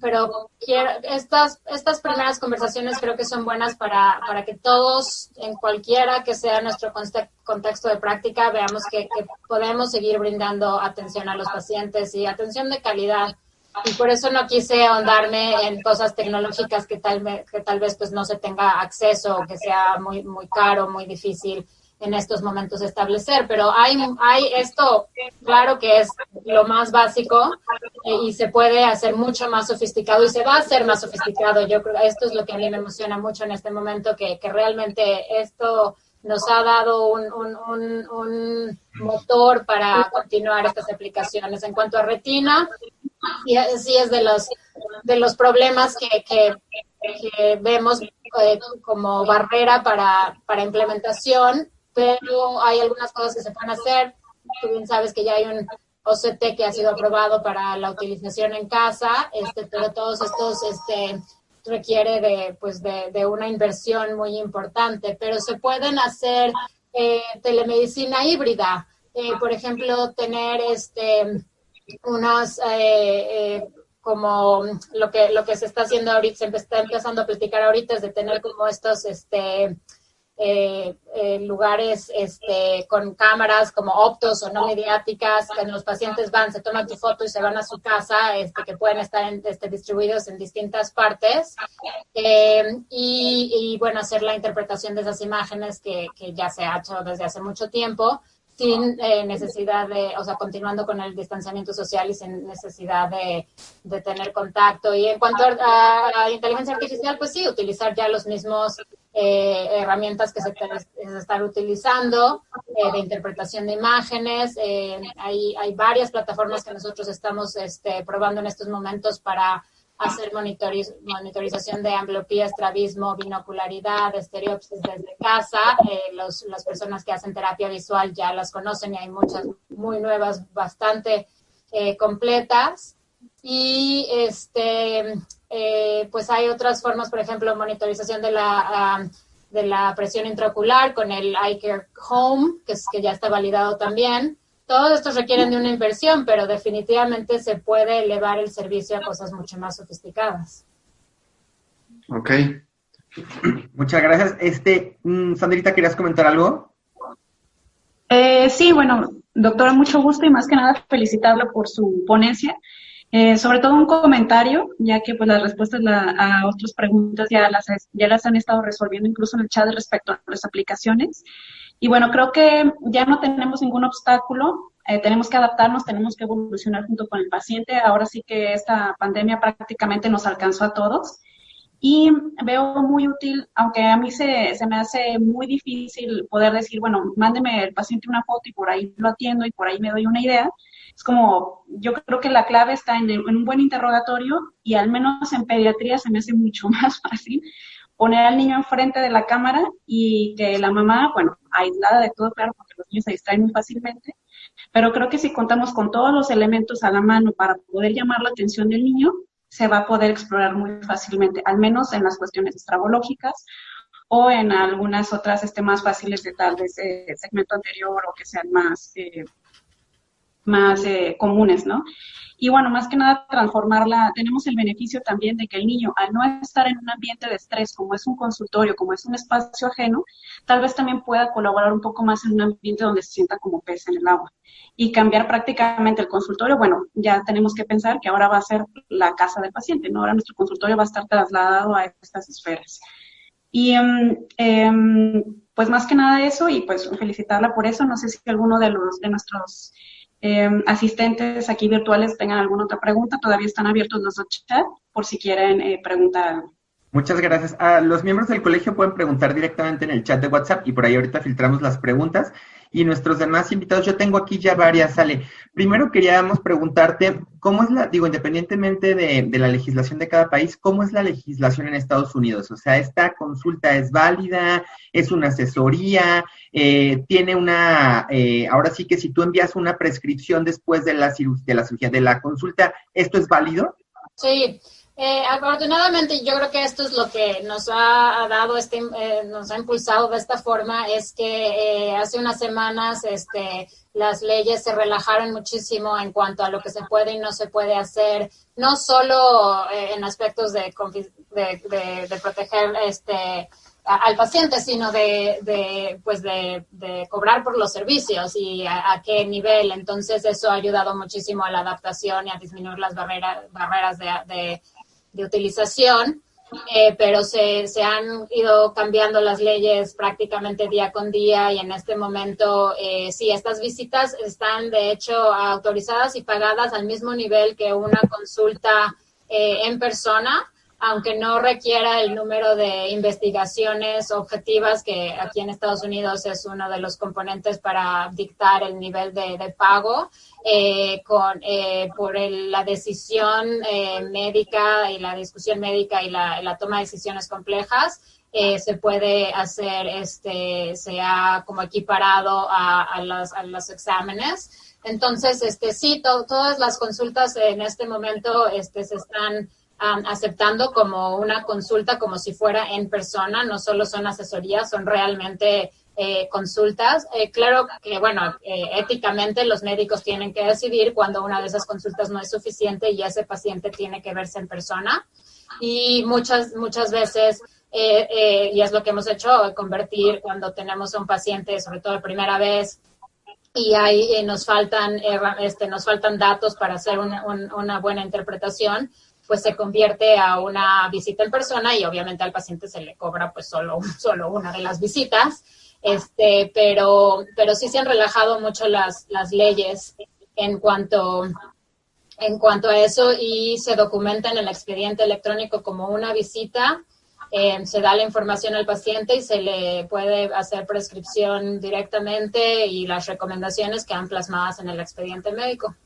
estas primeras conversaciones creo que son buenas para que todos, en cualquiera que sea nuestro contexto de práctica, veamos que podemos seguir brindando atención a los pacientes y atención de calidad. Y por eso no quise ahondarme en cosas tecnológicas que tal vez pues no se tenga acceso o que sea muy, muy caro, muy difícil en estos momentos establecer, pero hay esto, claro que es lo más básico y se puede hacer mucho más sofisticado y se va a hacer más sofisticado. Yo creo que esto es lo que a mí me emociona mucho en este momento, que realmente esto nos ha dado un motor para continuar estas aplicaciones. En cuanto a retina, sí es de los problemas que vemos como barrera para implementación, pero hay algunas cosas que se pueden hacer. Tú bien sabes que ya hay un OCT que ha sido aprobado para la utilización en casa, pero todos estos requiere de una inversión muy importante, pero se pueden hacer telemedicina híbrida, por ejemplo, tener unas como lo que se está haciendo ahorita, se está empezando a platicar ahorita, es de tener como estos lugares con cámaras como optos o no mediáticas, que los pacientes van, se toman tu foto y se van a su casa, que pueden estar distribuidos en distintas partes, y bueno, hacer la interpretación de esas imágenes que ya se ha hecho desde hace mucho tiempo, sin necesidad continuando con el distanciamiento social y sin necesidad de tener contacto. Y en cuanto a inteligencia artificial, pues sí, utilizar ya los mismos herramientas que se están utilizando de interpretación de imágenes. Hay varias plataformas que nosotros estamos probando en estos momentos para hacer monitorización de ambliopía, estrabismo, binocularidad, estereopsis desde casa. Las personas que hacen terapia visual ya las conocen y hay muchas muy nuevas, bastante completas. Y pues hay otras formas, por ejemplo, monitorización de la presión intraocular con el iCare Home, que ya está validado también. Todos estos requieren de una inversión, pero definitivamente se puede elevar el servicio a cosas mucho más sofisticadas. Ok. Muchas gracias. Sandrita, ¿querías comentar algo? Sí, bueno, doctora, mucho gusto y más que nada felicitarla por su ponencia. Sobre todo un comentario, ya que pues las respuestas a otras preguntas ya las han estado resolviendo incluso en el chat respecto a las aplicaciones. Y bueno, creo que ya no tenemos ningún obstáculo, tenemos que adaptarnos, tenemos que evolucionar junto con el paciente. Ahora sí que esta pandemia prácticamente nos alcanzó a todos. Y veo muy útil, aunque a mí se me hace muy difícil poder decir, bueno, mándeme el paciente una foto y por ahí lo atiendo y por ahí me doy una idea. Es como, yo creo que la clave está en un buen interrogatorio y al menos en pediatría se me hace mucho más fácil poner al niño enfrente de la cámara y que la mamá, bueno, aislada de todo, claro, porque los niños se distraen muy fácilmente, pero creo que si contamos con todos los elementos a la mano para poder llamar la atención del niño, se va a poder explorar muy fácilmente, al menos en las cuestiones estrabológicas o en algunas otras más fáciles de tal vez segmento anterior o que sean más comunes, ¿no? Y bueno, más que nada transformarla, tenemos el beneficio también de que el niño, al no estar en un ambiente de estrés, como es un consultorio, como es un espacio ajeno, tal vez también pueda colaborar un poco más en un ambiente donde se sienta como pez en el agua. Y cambiar prácticamente el consultorio, bueno, ya tenemos que pensar que ahora va a ser la casa del paciente, ¿no? Ahora nuestro consultorio va a estar trasladado a estas esferas. Y pues más que nada eso, y pues felicitarla por eso. No sé si alguno de nuestros asistentes aquí virtuales tengan alguna otra pregunta. Todavía están abiertos los dos chats por si quieren preguntar algo. Muchas gracias. Los miembros del colegio pueden preguntar directamente en el chat de WhatsApp y por ahí ahorita filtramos las preguntas. Y nuestros demás invitados, yo tengo aquí ya varias, Ale. Primero queríamos preguntarte, ¿cómo es independientemente de la legislación de cada país, cómo es la legislación en Estados Unidos? O sea, ¿esta consulta es válida? ¿Es una asesoría? ¿Tiene ahora sí que si tú envías una prescripción después de la cirugía, de la consulta, ¿esto es válido? Sí. Afortunadamente, yo creo que esto es lo que nos ha dado, nos ha impulsado de esta forma, es que hace unas semanas las leyes se relajaron muchísimo en cuanto a lo que se puede y no se puede hacer, no solo en aspectos de proteger al paciente, sino de cobrar por los servicios y a qué nivel. Entonces, eso ha ayudado muchísimo a la adaptación y a disminuir las barreras de utilización, pero se han ido cambiando las leyes prácticamente día con día y en este momento sí, estas visitas están de hecho autorizadas y pagadas al mismo nivel que una consulta en persona, aunque no requiera el número de investigaciones objetivas, que aquí en Estados Unidos es uno de los componentes para dictar el nivel de pago, por la decisión médica y la discusión médica y la toma de decisiones complejas, se puede hacer, se ha como equiparado a los exámenes. Entonces, sí, todas las consultas en este momento se están aceptando como una consulta, como si fuera en persona, no solo son asesorías, son realmente consultas. Claro que, bueno, éticamente los médicos tienen que decidir cuando una de esas consultas no es suficiente y ese paciente tiene que verse en persona. Y muchas veces, y es lo que hemos hecho, convertir cuando tenemos a un paciente, sobre todo la primera vez, y ahí nos faltan datos para hacer una buena interpretación, pues se convierte a una visita en persona y obviamente al paciente se le cobra pues solo una de las visitas, pero sí se han relajado mucho las leyes en cuanto a eso y se documenta en el expediente electrónico como una visita, se da la información al paciente y se le puede hacer prescripción directamente y las recomendaciones quedan plasmadas en el expediente médico.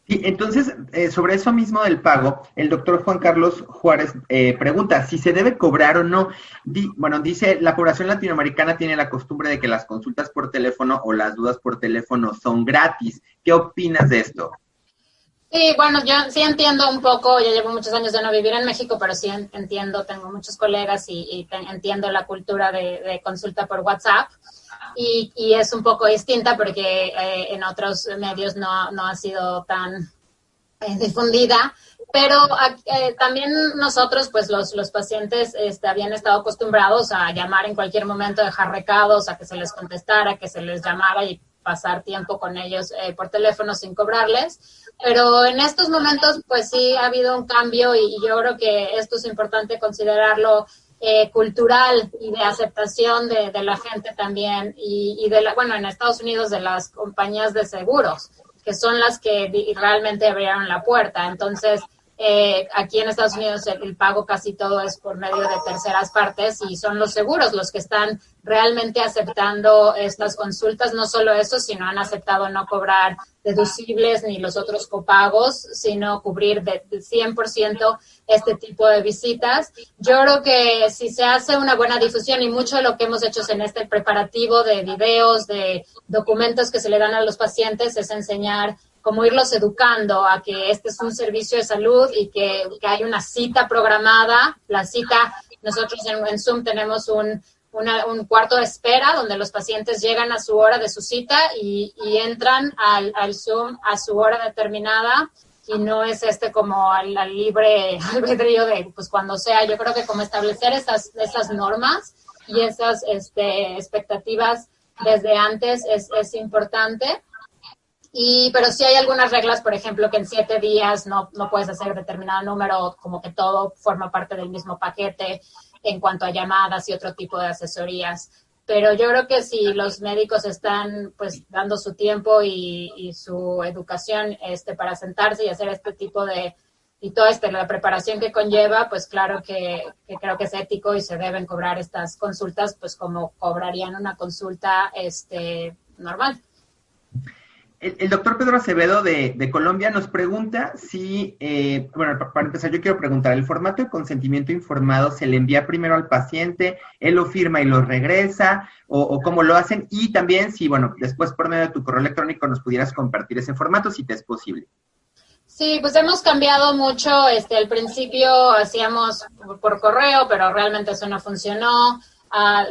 Sí, entonces, sobre eso mismo del pago, el doctor Juan Carlos Juárez pregunta si se debe cobrar o no. Dice, la población latinoamericana tiene la costumbre de que las consultas por teléfono o las dudas por teléfono son gratis. ¿Qué opinas de esto? Sí, bueno, yo sí entiendo un poco, ya llevo muchos años de no vivir en México, pero sí entiendo, tengo muchos colegas y entiendo la cultura de consulta por WhatsApp. Y es un poco distinta porque en otros medios no ha sido tan difundida, pero también nosotros, pues los pacientes habían estado acostumbrados a llamar en cualquier momento, dejar recados, a que se les contestara, que se les llamara y pasar tiempo con ellos por teléfono sin cobrarles. Pero en estos momentos, pues sí ha habido un cambio y yo creo que esto es importante considerarlo cultural y de aceptación de la gente también y en Estados Unidos de las compañías de seguros, que son las que realmente abrieron la puerta. Entonces, aquí en Estados Unidos el pago casi todo es por medio de terceras partes y son los seguros los que están realmente aceptando estas consultas. No solo eso, sino han aceptado no cobrar deducibles ni los otros copagos, sino cubrir de 100% este tipo de visitas. Yo creo que si se hace una buena difusión y mucho de lo que hemos hecho en este preparativo de videos, de documentos que se le dan a los pacientes es enseñar cómo irlos educando a que este es un servicio de salud y que hay una cita programada. La cita, nosotros en Zoom tenemos un cuarto de espera donde los pacientes llegan a su hora de su cita y entran al Zoom a su hora determinada y no es como al libre albedrío de pues cuando sea. Yo creo que como establecer esas normas y esas expectativas desde antes es importante. Pero sí hay algunas reglas, por ejemplo, que en 7 días no puedes hacer determinado número, como que todo forma parte del mismo paquete en cuanto a llamadas y otro tipo de asesorías. Pero yo creo que si los médicos están pues dando su tiempo y su educación para sentarse y hacer este tipo y toda la preparación que conlleva, pues claro que creo que es ético y se deben cobrar estas consultas pues como cobrarían una consulta normal. El doctor Pedro Acevedo de Colombia nos pregunta si, para empezar yo quiero preguntar, ¿el formato de consentimiento informado se le envía primero al paciente, él lo firma y lo regresa, o cómo lo hacen? Y también si, después por medio de tu correo electrónico nos pudieras compartir ese formato si te es posible. Sí, pues hemos cambiado mucho. Al principio hacíamos por correo, pero realmente eso no funcionó.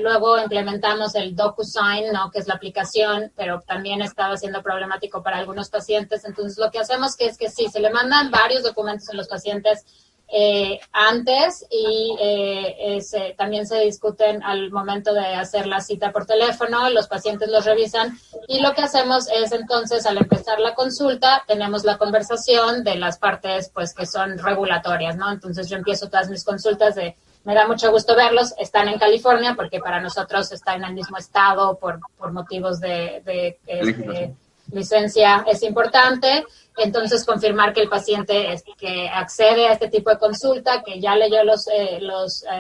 Luego implementamos el DocuSign, ¿no? Que es la aplicación, pero también estaba siendo problemático para algunos pacientes. Entonces, lo que hacemos es que sí, se le mandan varios documentos a los pacientes antes y también se discuten al momento de hacer la cita por teléfono, los pacientes los revisan y lo que hacemos es entonces al empezar la consulta tenemos la conversación de las partes pues que son regulatorias, ¿no? Entonces yo empiezo todas mis consultas me da mucho gusto verlos, están en California porque para nosotros está en el mismo estado por motivos de licencia es importante. Entonces, confirmar que el paciente que accede a este tipo de consulta, que ya leyó los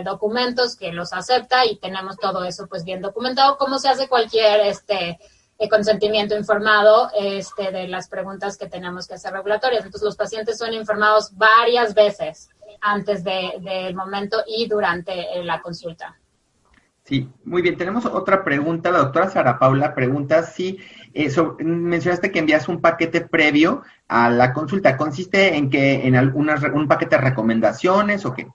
documentos, que los acepta y tenemos todo eso pues bien documentado, como se hace cualquier consentimiento informado de las preguntas que tenemos que hacer regulatorias. Entonces, los pacientes son informados varias veces antes del momento y durante la consulta. Sí, muy bien. Tenemos otra pregunta. La doctora Sara Paula pregunta si mencionaste que envías un paquete previo a la consulta. ¿Consiste en que un paquete de recomendaciones o qué?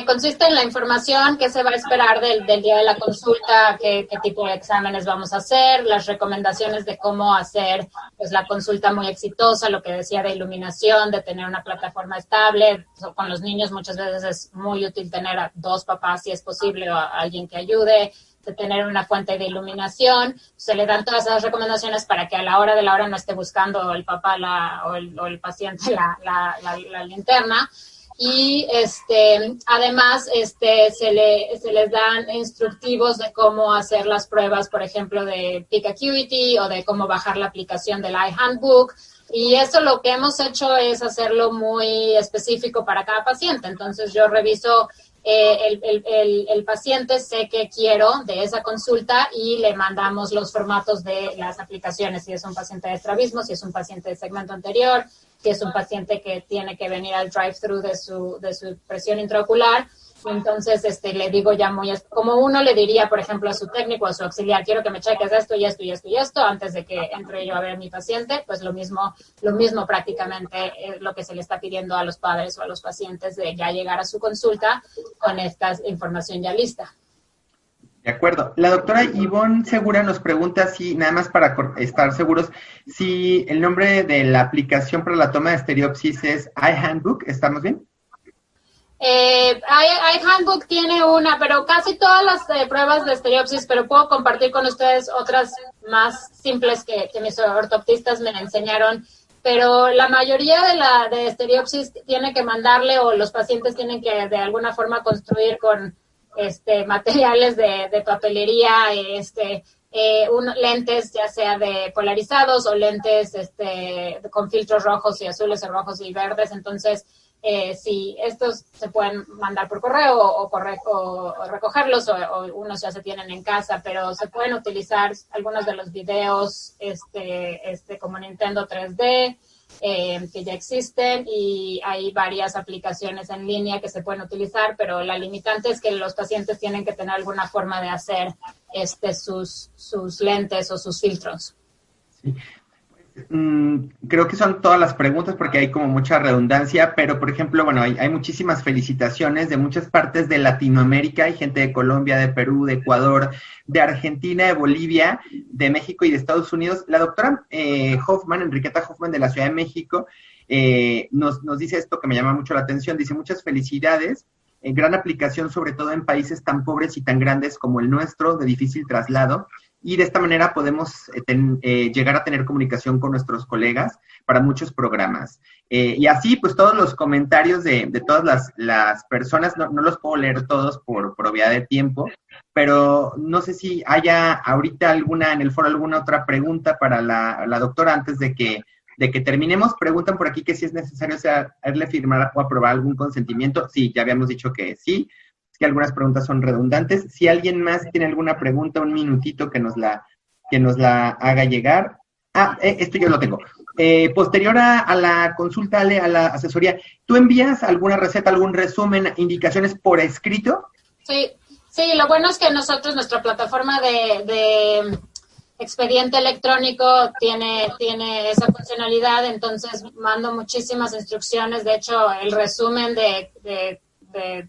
Consiste en la información que se va a esperar del día de la consulta, qué tipo de exámenes vamos a hacer, las recomendaciones de cómo hacer pues la consulta muy exitosa, lo que decía de iluminación, de tener una plataforma estable. Con los niños muchas veces es muy útil tener a 2 papás si es posible o a alguien que ayude, de tener una fuente de iluminación. Se le dan todas esas recomendaciones para que a la hora de la hora no esté buscando el papá o el paciente la linterna. Y además se les dan instructivos de cómo hacer las pruebas, por ejemplo, de Peak Acuity o de cómo bajar la aplicación del iHandbook. Y eso lo que hemos hecho es hacerlo muy específico para cada paciente. Entonces yo reviso el paciente, sé qué quiero de esa consulta y le mandamos los formatos de las aplicaciones, si es un paciente de estrabismo, si es un paciente de segmento anterior, si es un paciente que tiene que venir al drive-thru de su presión intraocular. Entonces, le digo ya como uno le diría, por ejemplo, a su técnico o a su auxiliar, quiero que me cheques esto y esto y esto y esto antes de que entre yo a ver a mi paciente, pues lo mismo prácticamente es lo que se le está pidiendo a los padres o a los pacientes de ya llegar a su consulta con esta información ya lista. De acuerdo. La doctora Ivonne Segura nos pregunta si, nada más para estar seguros, si el nombre de la aplicación para la toma de estereopsis es iHandbook. ¿Estamos bien? iHandbook tiene una, pero casi todas las pruebas de estereopsis, pero puedo compartir con ustedes otras más simples que mis ortoptistas me enseñaron. Pero la mayoría de estereopsis tiene que mandarle o los pacientes tienen que de alguna forma construir con materiales de papelería, lentes ya sea de polarizados o lentes con filtros rojos y azules o rojos y verdes. Entonces, si estos se pueden mandar por correo o recogerlos o unos ya se tienen en casa, pero se pueden utilizar algunos de los videos como Nintendo 3D, que ya existen, y hay varias aplicaciones en línea que se pueden utilizar, pero la limitante es que los pacientes tienen que tener alguna forma de hacer sus lentes o sus filtros. Sí. Creo que son todas las preguntas porque hay como mucha redundancia, pero por ejemplo, bueno, hay muchísimas felicitaciones de muchas partes de Latinoamérica, hay gente de Colombia, de Perú, de Ecuador, de Argentina, de Bolivia, de México y de Estados Unidos. La doctora Enriqueta Hoffman de la Ciudad de México, nos dice esto que me llama mucho la atención, dice: muchas felicidades, gran aplicación sobre todo en países tan pobres y tan grandes como el nuestro, de difícil traslado. Y de esta manera podemos llegar a tener comunicación con nuestros colegas para muchos programas. Y así, pues, todos los comentarios de todas las personas, no los puedo leer todos por obviedad de tiempo, pero no sé si haya ahorita en el foro alguna otra pregunta para la doctora antes de que terminemos. Preguntan por aquí que si es necesario hacerle firmar o aprobar algún consentimiento. Sí, ya habíamos dicho que sí. Que algunas preguntas son redundantes. Si alguien más tiene alguna pregunta, un minutito que nos la haga llegar. Esto yo lo tengo. Posterior a la consulta, a la asesoría, ¿tú envías alguna receta, algún resumen, indicaciones por escrito? Sí, lo bueno es que nosotros, nuestra plataforma de expediente electrónico tiene esa funcionalidad, entonces mando muchísimas instrucciones. De hecho, el resumen de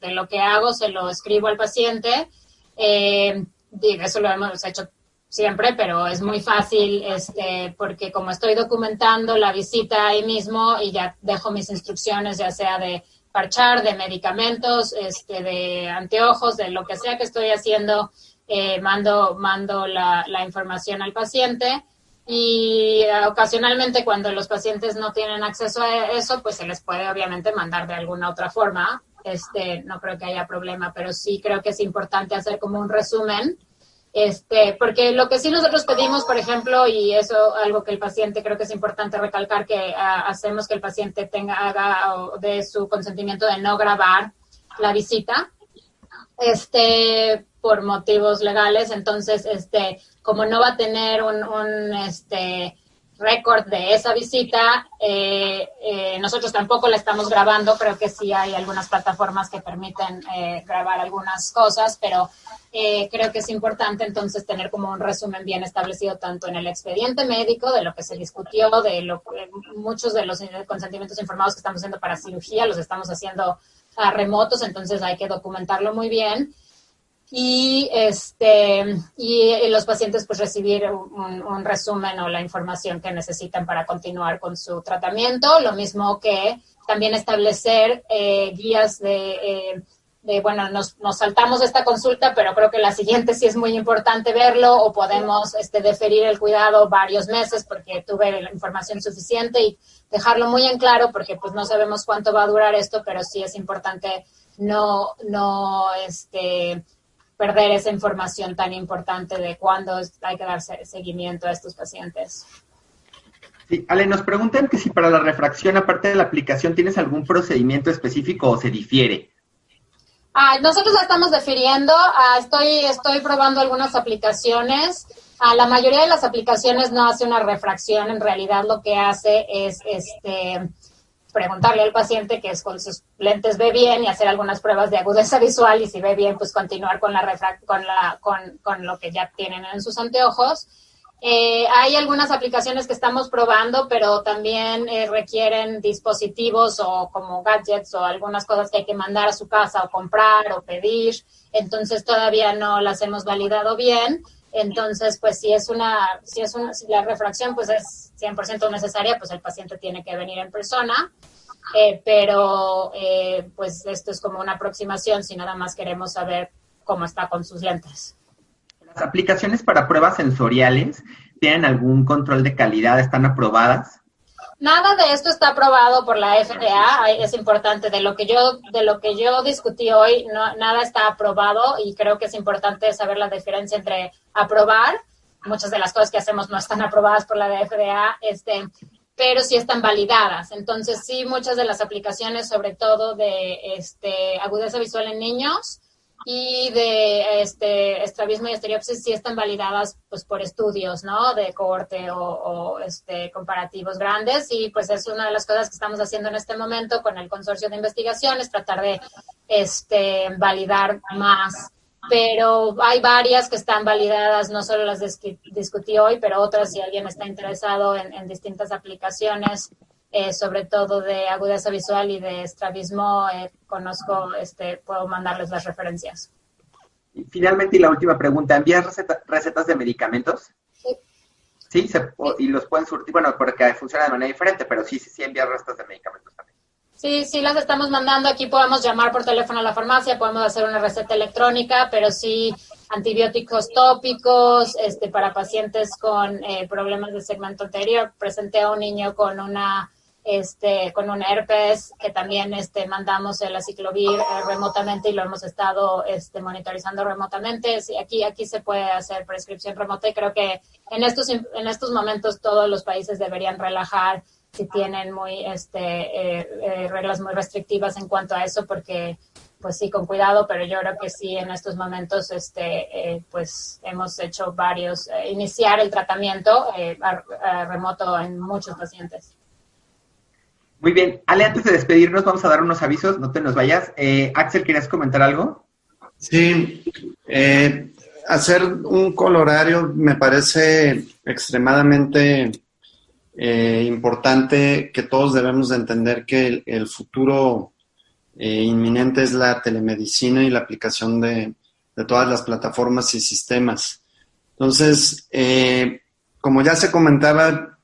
lo que hago se lo escribo al paciente. Eso lo hemos hecho siempre, pero es muy fácil porque como estoy documentando la visita ahí mismo y ya dejo mis instrucciones, ya sea de parchar, de medicamentos, de anteojos, de lo que sea que estoy haciendo, mando la información al paciente. Y ocasionalmente cuando los pacientes no tienen acceso a eso, pues se les puede obviamente mandar de alguna otra forma. No creo que haya problema, pero sí creo que es importante hacer como un resumen, porque lo que sí nosotros pedimos, por ejemplo, y eso algo que el paciente creo que es importante recalcar, que hacemos que el paciente haga de su consentimiento de no grabar la visita, por motivos legales. Entonces, como no va a tener un récord de esa visita, nosotros tampoco la estamos grabando. Creo que sí hay algunas plataformas que permiten grabar algunas cosas, pero creo que es importante entonces tener como un resumen bien establecido tanto en el expediente médico de lo que se discutió, muchos de los consentimientos informados que estamos haciendo para cirugía los estamos haciendo remotos, entonces hay que documentarlo muy bien. Y los pacientes pues recibir un resumen o la información que necesitan para continuar con su tratamiento. Lo mismo que también establecer guías bueno, nos saltamos esta consulta, pero creo que la siguiente sí es muy importante verlo, o podemos deferir el cuidado varios meses porque tuve la información suficiente, y dejarlo muy en claro porque pues no sabemos cuánto va a durar esto, pero sí es importante no perder esa información tan importante de cuándo hay que dar seguimiento a estos pacientes. Sí, Ale, nos preguntan que si para la refracción, aparte de la aplicación, ¿tienes algún procedimiento específico o se difiere? Nosotros la estamos defiriendo. Estoy probando algunas aplicaciones. La mayoría de las aplicaciones no hace una refracción. En realidad lo que hace es preguntarle al paciente que con sus lentes ve bien y hacer algunas pruebas de agudeza visual, y si ve bien, pues continuar con con lo que ya tienen en sus anteojos. Hay algunas aplicaciones que estamos probando, pero también requieren dispositivos o como gadgets o algunas cosas que hay que mandar a su casa o comprar o pedir. Entonces todavía no las hemos validado bien. Entonces, pues si la refracción pues es 100% necesaria, pues el paciente tiene que venir en persona. Pero pues esto es como una aproximación si nada más queremos saber cómo está con sus lentes. ¿Las aplicaciones para pruebas sensoriales tienen algún control de calidad? ¿Están aprobadas? Nada de esto está aprobado por la FDA. Es importante, de lo que yo discutí hoy, nada está aprobado, y creo que es importante saber la diferencia entre aprobar. Muchas de las cosas que hacemos no están aprobadas por la FDA, pero sí están validadas. Entonces, sí, muchas de las aplicaciones, sobre todo de agudeza visual en niños y de estrabismo y estereopsis, sí están validadas pues por estudios, ¿no? De cohorte o comparativos grandes, y pues es una de las cosas que estamos haciendo en este momento con el consorcio de investigación, es tratar de validar más. Pero hay varias que están validadas, no solo las discutí hoy, pero otras, si alguien está interesado en distintas aplicaciones, sobre todo de agudeza visual y de estrabismo, puedo mandarles las referencias. Y finalmente, y la última pregunta, ¿envías recetas de medicamentos? Sí. Sí, y los pueden surtir, bueno, porque funciona de manera diferente, pero sí envías recetas de medicamentos también. Sí, las estamos mandando. Aquí podemos llamar por teléfono a la farmacia, podemos hacer una receta electrónica, pero sí antibióticos tópicos, para pacientes con problemas de segmento anterior. Presenté a un niño con un herpes, que también mandamos el aciclovir remotamente, y lo hemos estado monitorizando remotamente. Sí, aquí se puede hacer prescripción remota, y creo que en estos momentos todos los países deberían relajar si tienen reglas muy restrictivas en cuanto a eso, porque pues sí, con cuidado, pero yo creo que sí, en estos momentos pues hemos hecho iniciar el tratamiento remoto en muchos pacientes. Muy bien. Ale, antes de despedirnos, vamos a dar unos avisos, no te nos vayas. Axel, ¿querías comentar algo? Sí. hacer un colorario, me parece extremadamente importante que todos debemos de entender que el futuro inminente es la telemedicina y la aplicación de todas las plataformas y sistemas. Entonces, como ya se comentaba,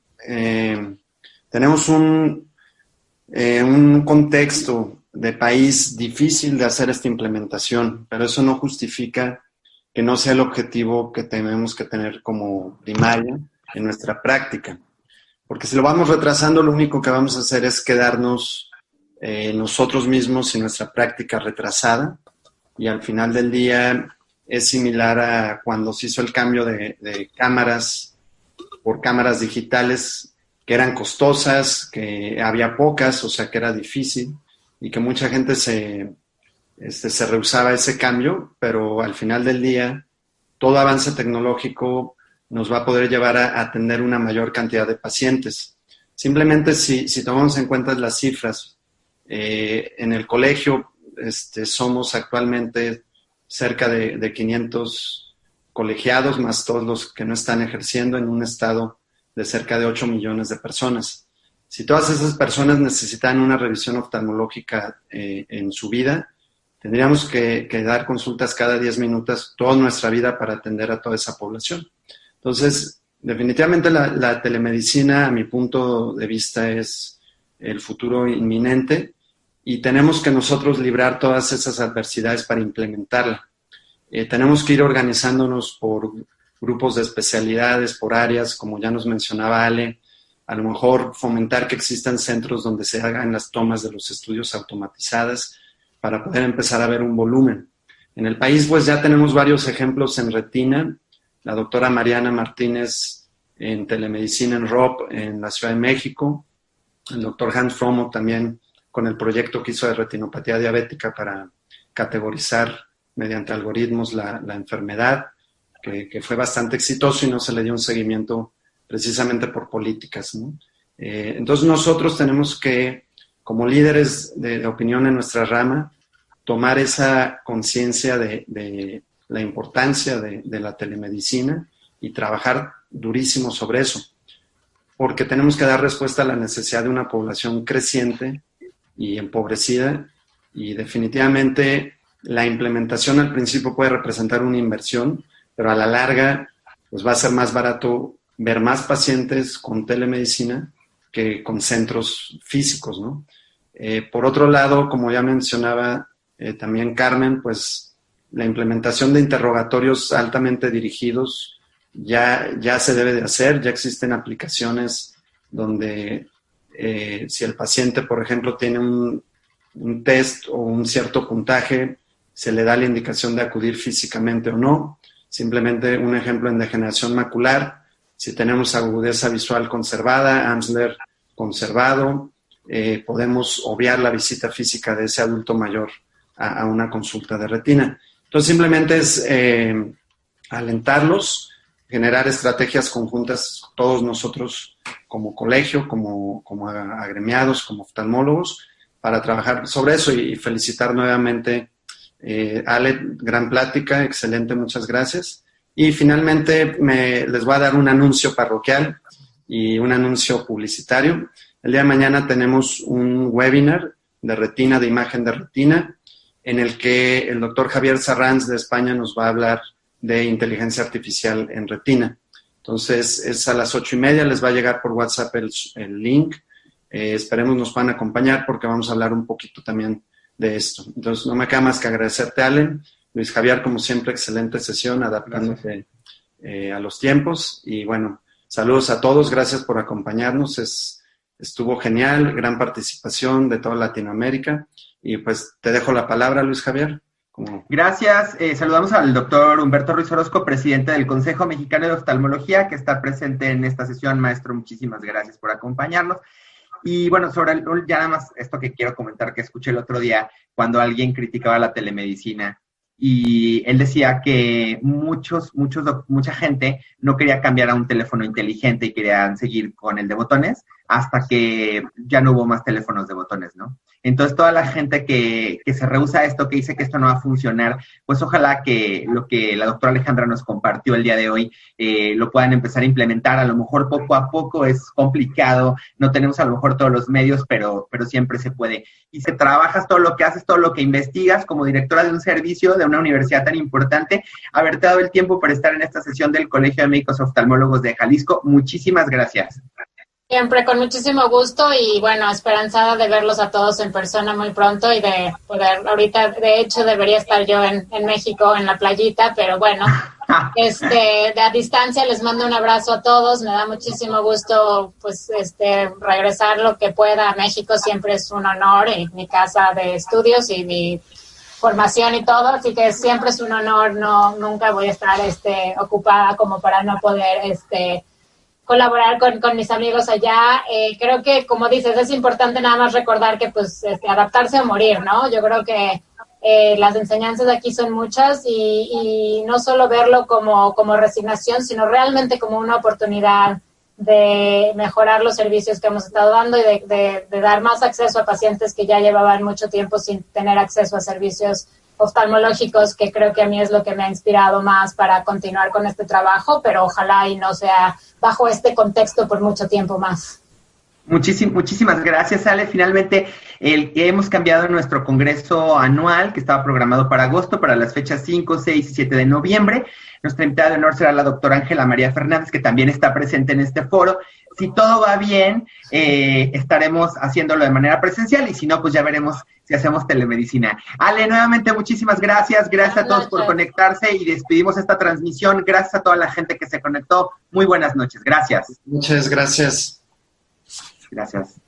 tenemos un contexto de país difícil de hacer esta implementación, pero eso no justifica que no sea el objetivo que tenemos que tener como primaria en nuestra práctica. Porque si lo vamos retrasando, lo único que vamos a hacer es quedarnos nosotros mismos y nuestra práctica retrasada, y al final del día es similar a cuando se hizo el cambio de cámaras por cámaras digitales que eran costosas, que había pocas, o sea que era difícil y que mucha gente se rehusaba a ese cambio, pero al final del día todo avance tecnológico nos va a poder llevar a atender una mayor cantidad de pacientes. Simplemente si tomamos en cuenta las cifras, en el colegio somos actualmente cerca de 500 colegiados, más todos los que no están ejerciendo, en un estado de cerca de 8 millones de personas. Si todas esas personas necesitan una revisión oftalmológica en su vida, tendríamos que dar consultas cada 10 minutos toda nuestra vida para atender a toda esa población. Entonces, definitivamente la telemedicina, a mi punto de vista, es el futuro inminente y tenemos que nosotros librar todas esas adversidades para implementarla. Tenemos que ir organizándonos por grupos de especialidades, por áreas, como ya nos mencionaba Ale, a lo mejor fomentar que existan centros donde se hagan las tomas de los estudios automatizadas para poder empezar a ver un volumen. En el país, pues ya tenemos varios ejemplos en retina. La doctora Mariana Martínez en telemedicina en ROP en la Ciudad de México, el doctor Hans Fromo también con el proyecto que hizo de retinopatía diabética para categorizar mediante algoritmos la enfermedad, que fue bastante exitoso y no se le dio un seguimiento precisamente por políticas, ¿no? Entonces nosotros tenemos que, como líderes de opinión en nuestra rama, tomar esa conciencia de la importancia de la telemedicina y trabajar durísimo sobre eso, porque tenemos que dar respuesta a la necesidad de una población creciente y empobrecida, y definitivamente la implementación al principio puede representar una inversión, pero a la larga pues va a ser más barato ver más pacientes con telemedicina que con centros físicos, ¿no? Por otro lado, como ya mencionaba también Carmen, pues la implementación de interrogatorios altamente dirigidos ya se debe de hacer. Ya existen aplicaciones donde si el paciente, por ejemplo, tiene un test o un cierto puntaje, se le da la indicación de acudir físicamente o no. Simplemente un ejemplo en degeneración macular, si tenemos agudeza visual conservada, Amsler conservado, podemos obviar la visita física de ese adulto mayor a una consulta de retina. Entonces simplemente es alentarlos, generar estrategias conjuntas todos nosotros como colegio, como agremiados, como oftalmólogos, para trabajar sobre eso y felicitar nuevamente Ale, gran plática, excelente, muchas gracias. Y finalmente les voy a dar un anuncio parroquial y un anuncio publicitario. El día de mañana tenemos un webinar de retina, de imagen de retina, en el que el doctor Javier Sarranz de España nos va a hablar de inteligencia artificial en retina. Entonces, es a las 8:30, les va a llegar por WhatsApp el link. Esperemos nos puedan acompañar porque vamos a hablar un poquito también de esto. Entonces, no me queda más que agradecerte, Allen. Luis Javier, como siempre, excelente sesión, adaptándose a los tiempos. Y bueno, saludos a todos, gracias por acompañarnos. Estuvo genial, gran participación de toda Latinoamérica. Y pues te dejo la palabra, Luis Javier. Gracias. Saludamos al doctor Humberto Ruiz Orozco, presidente del Consejo Mexicano de Oftalmología, que está presente en esta sesión. Maestro, muchísimas gracias por acompañarnos. Y bueno, sobre ya nada más esto que quiero comentar, que escuché el otro día cuando alguien criticaba la telemedicina y él decía que mucha gente no quería cambiar a un teléfono inteligente y querían seguir con el de botones, hasta que ya no hubo más teléfonos de botones, ¿no? Entonces, toda la gente que se rehúsa a esto, que dice que esto no va a funcionar, pues ojalá que lo que la doctora Alejandra nos compartió el día de hoy lo puedan empezar a implementar. A lo mejor poco a poco es complicado, no tenemos a lo mejor todos los medios, pero siempre se puede. Y si trabajas todo lo que haces, todo lo que investigas como directora de un servicio de una universidad tan importante, haberte dado el tiempo para estar en esta sesión del Colegio de Médicos Oftalmólogos de Jalisco. Muchísimas gracias. Siempre, con muchísimo gusto y bueno, esperanzada de verlos a todos en persona muy pronto y de poder, ahorita de hecho debería estar yo en México en la playita, pero bueno, de a distancia les mando un abrazo a todos, me da muchísimo gusto pues regresar lo que pueda a México, siempre es un honor, y mi casa de estudios y mi formación y todo, así que siempre es un honor, nunca voy a estar ocupada como para no poder colaborar con mis amigos allá. Creo que, como dices, es importante nada más recordar que, pues, adaptarse o morir, ¿no? Yo creo que las enseñanzas aquí son muchas y no solo verlo como resignación, sino realmente como una oportunidad de mejorar los servicios que hemos estado dando y de dar más acceso a pacientes que ya llevaban mucho tiempo sin tener acceso a servicios oftalmológicos, que creo que a mí es lo que me ha inspirado más para continuar con este trabajo, pero ojalá y no sea bajo este contexto por mucho tiempo más. Muchísimas gracias, Ale. Finalmente, hemos cambiado nuestro congreso anual, que estaba programado para agosto, para las fechas 5, 6 y 7 de noviembre. Nuestra invitada de honor será la doctora Ángela María Fernández, que también está presente en este foro. Si todo va bien, estaremos haciéndolo de manera presencial y si no, pues ya veremos si hacemos telemedicina. Ale, nuevamente muchísimas gracias. Gracias a todos por conectarse y despedimos esta transmisión. Gracias a toda la gente que se conectó. Muy buenas noches. Gracias. Muchas gracias. Gracias.